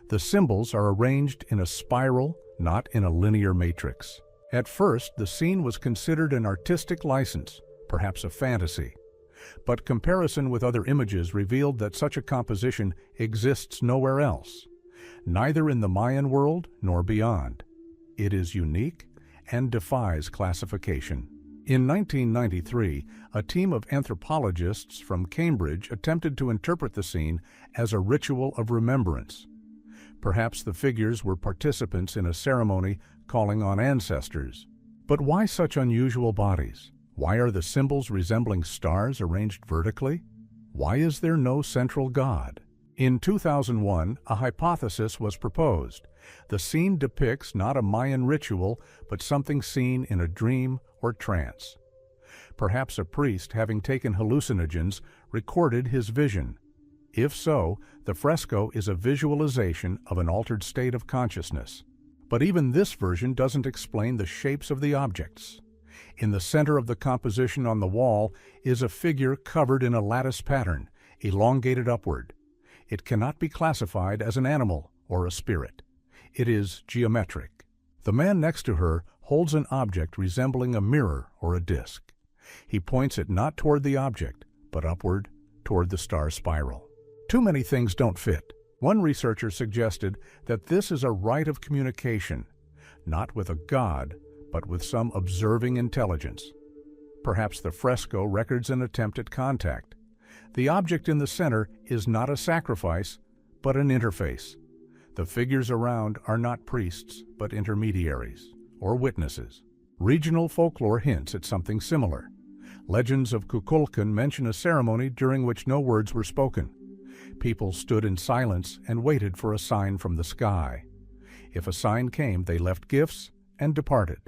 The symbols are arranged in a spiral, not in a linear matrix. At first, the scene was considered an artistic license, perhaps a fantasy. But comparison with other images revealed that such a composition exists nowhere else, neither in the Mayan world nor beyond. It is unique and defies classification. In 1993, a team of anthropologists from Cambridge attempted to interpret the scene as a ritual of remembrance. Perhaps the figures were participants in a ceremony calling on ancestors. But why such unusual bodies? Why are the symbols resembling stars arranged vertically? Why is there no central god? In 2001, a hypothesis was proposed. The scene depicts not a Mayan ritual, but something seen in a dream or trance. Perhaps a priest, having taken hallucinogens, recorded his vision. If so, the fresco is a visualization of an altered state of consciousness. But even this version doesn't explain the shapes of the objects. In the center of the composition on the wall is a figure covered in a lattice pattern, elongated upward. It cannot be classified as an animal or a spirit. It is geometric. The man next to her holds an object resembling a mirror or a disc. He points it not toward the object, but upward toward the star spiral. Too many things don't fit. One researcher suggested that this is a rite of communication, not with a god, but with some observing intelligence. Perhaps the fresco records an attempt at contact. The object in the center is not a sacrifice, but an interface. The figures around are not priests, but intermediaries, or witnesses. Regional folklore hints at something similar. Legends of Kukulkan mention a ceremony during which no words were spoken. People stood in silence and waited for a sign from the sky. If a sign came, they left gifts and departed.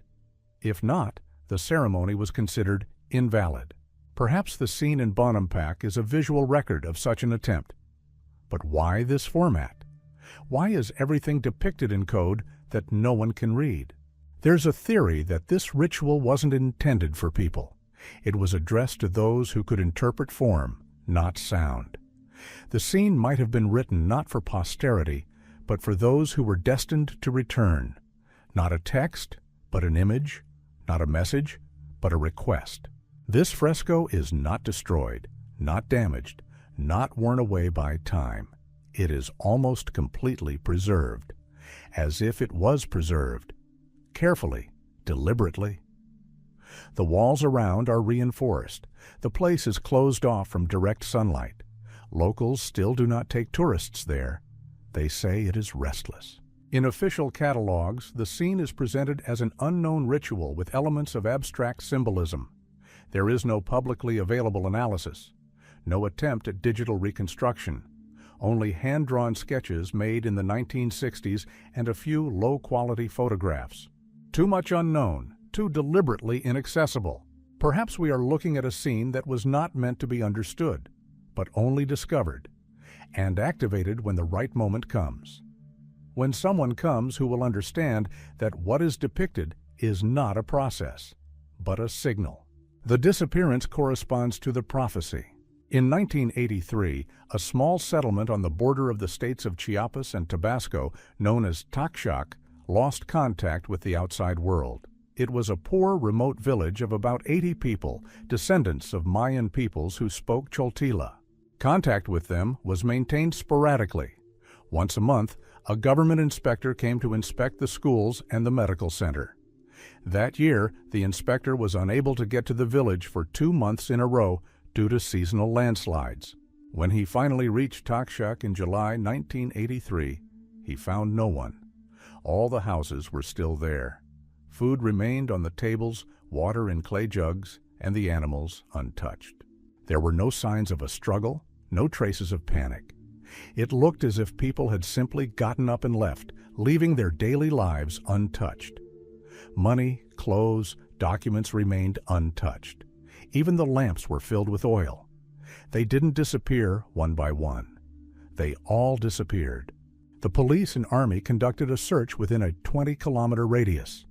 If not, the ceremony was considered invalid. Perhaps the scene in Bonampak is a visual record of such an attempt. But why this format? Why is everything depicted in code that no one can read? There's a theory that this ritual wasn't intended for people. It was addressed to those who could interpret form, not sound. The scene might have been written not for posterity, but for those who were destined to return. Not a text, but an image. Not a message, but a request. This fresco is not destroyed, not damaged, not worn away by time. It is almost completely preserved, as if it was preserved, carefully, deliberately. The walls around are reinforced. The place is closed off from direct sunlight. Locals still do not take tourists there. They say it is restless. In official catalogs, the scene is presented as an unknown ritual with elements of abstract symbolism. There is no publicly available analysis, no attempt at digital reconstruction, only hand-drawn sketches made in the 1960s and a few low-quality photographs. Too much unknown, too deliberately inaccessible. Perhaps we are looking at a scene that was not meant to be understood, but only discovered, and activated when the right moment comes. When someone comes who will understand that what is depicted is not a process, but a signal. The disappearance corresponds to the prophecy. In 1983, a small settlement on the border of the states of Chiapas and Tabasco, known as Taxac, lost contact with the outside world. It was a poor, remote village of about 80 people, descendants of Mayan peoples who spoke Choltila. Contact with them was maintained sporadically. Once a month, a government inspector came to inspect the schools and the medical center. That year, the inspector was unable to get to the village for 2 months in a row due to seasonal landslides. When he finally reached Taxac in July 1983, he found no one. All the houses were still there. Food remained on the tables, water in clay jugs, and the animals untouched. There were no signs of a struggle, no traces of panic. It looked as if people had simply gotten up and left, leaving their daily lives untouched. Money, clothes, documents remained untouched. Even the lamps were filled with oil. They didn't disappear one by one. They all disappeared. The police and army conducted a search within a 20-kilometer radius.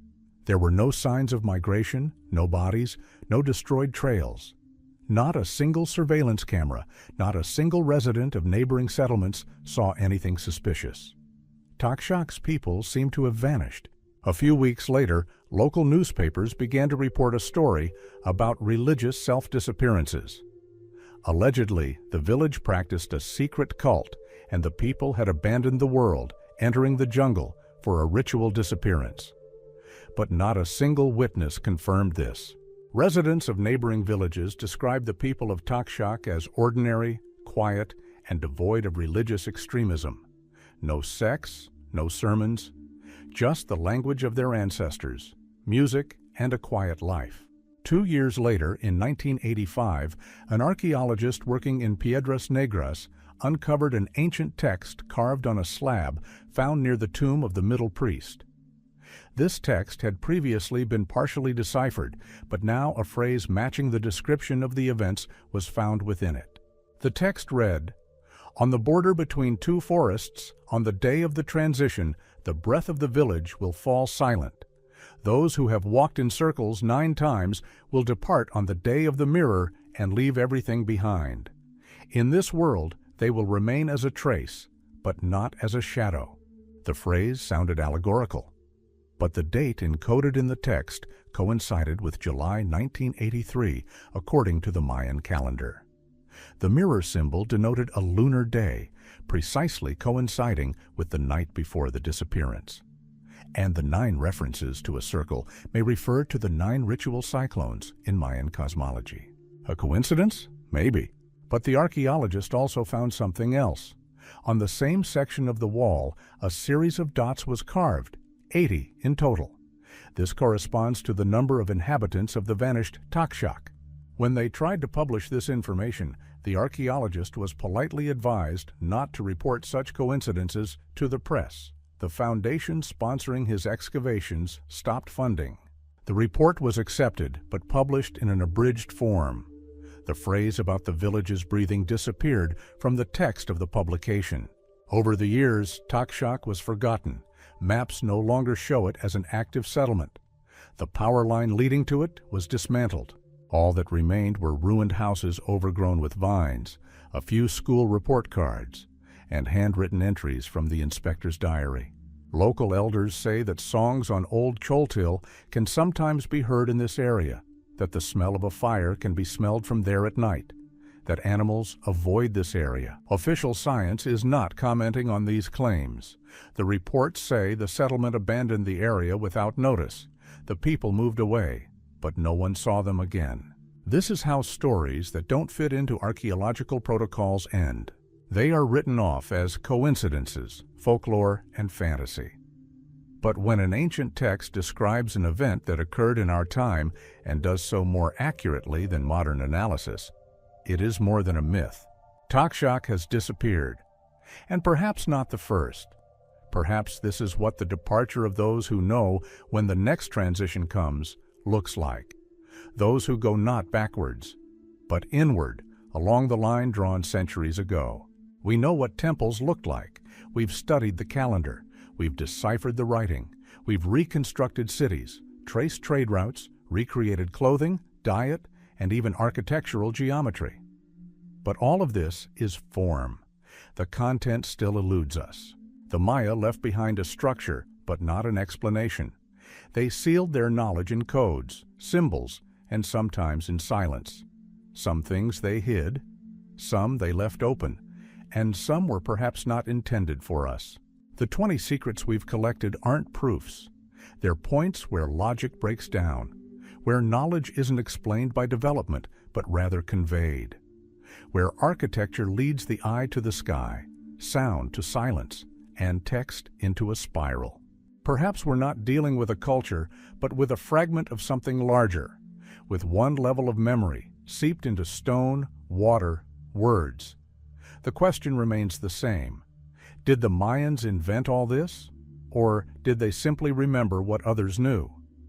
There were no signs of migration, no bodies, no destroyed trails. Not a single surveillance camera, not a single resident of neighboring settlements saw anything suspicious. Takshak's people seemed to have vanished. A few weeks later, local newspapers began to report a story about religious self-disappearances. Allegedly, the village practiced a secret cult, and the people had abandoned the world, entering the jungle for a ritual disappearance. But not a single witness confirmed this. Residents of neighboring villages described the people of Takshak as ordinary, quiet, and devoid of religious extremism. No sex, no sermons, just the language of their ancestors, music, and a quiet life. 2 years later, in 1985, an archaeologist working in Piedras Negras uncovered an ancient text carved on a slab found near the tomb of the middle priest. This text had previously been partially deciphered, but now a phrase matching the description of the events was found within it. The text read, "On the border between two forests, on the day of the transition, the breath of the village will fall silent. Those who have walked in circles 9 times will depart on the day of the mirror and leave everything behind. In this world, they will remain as a trace, but not as a shadow." The phrase sounded allegorical, but the date encoded in the text coincided with July 1983, according to the Mayan calendar. The mirror symbol denoted a lunar day, precisely coinciding with the night before the disappearance. And the 9 references to a circle may refer to the 9 ritual cyclones in Mayan cosmology. A coincidence? Maybe. But the archaeologist also found something else. On the same section of the wall, a series of dots was carved, 80 in total. This corresponds to the number of inhabitants of the vanished Takshak. When they tried to publish this information, the archaeologist was politely advised not to report such coincidences to the press. The foundation sponsoring his excavations stopped funding. The report was accepted, but published in an abridged form. The phrase about the village's breathing disappeared from the text of the publication. Over the years, Takshak was forgotten. Maps no longer show it as an active settlement. The power line leading to it was dismantled. All that remained were ruined houses overgrown with vines, a few school report cards, and handwritten entries from the inspector's diary. Local elders say that songs on old Choltil can sometimes be heard in this area, that the smell of a fire can be smelled from there at night, that animals avoid this area. Official science is not commenting on these claims. The reports say the settlement abandoned the area without notice. The people moved away, but no one saw them again. This is how stories that don't fit into archaeological protocols end. They are written off as coincidences, folklore, and fantasy. But when an ancient text describes an event that occurred in our time and does so more accurately than modern analysis, it is more than a myth. Takshak has disappeared, and perhaps not the first. Perhaps this is what the departure of those who know when the next transition comes looks like. Those who go not backwards, but inward, along the line drawn centuries ago. We know what temples looked like. We've studied the calendar. We've deciphered the writing. We've reconstructed cities, traced trade routes, recreated clothing, diet, and even architectural geometry. But all of this is form. The content still eludes us. The Maya left behind a structure, but not an explanation. They sealed their knowledge in codes, symbols, and sometimes in silence. Some things they hid, some they left open, and some were perhaps not intended for us. The 20 secrets we've collected aren't proofs. They're points where logic breaks down, where knowledge isn't explained by development, but rather conveyed, where architecture leads the eye to the sky, sound to silence, and text into a spiral. Perhaps we're not dealing with a culture, but with a fragment of something larger, with one level of memory seeped into stone, water, words. The question remains the same. Did the Mayans invent all this? Or did they simply remember what others knew?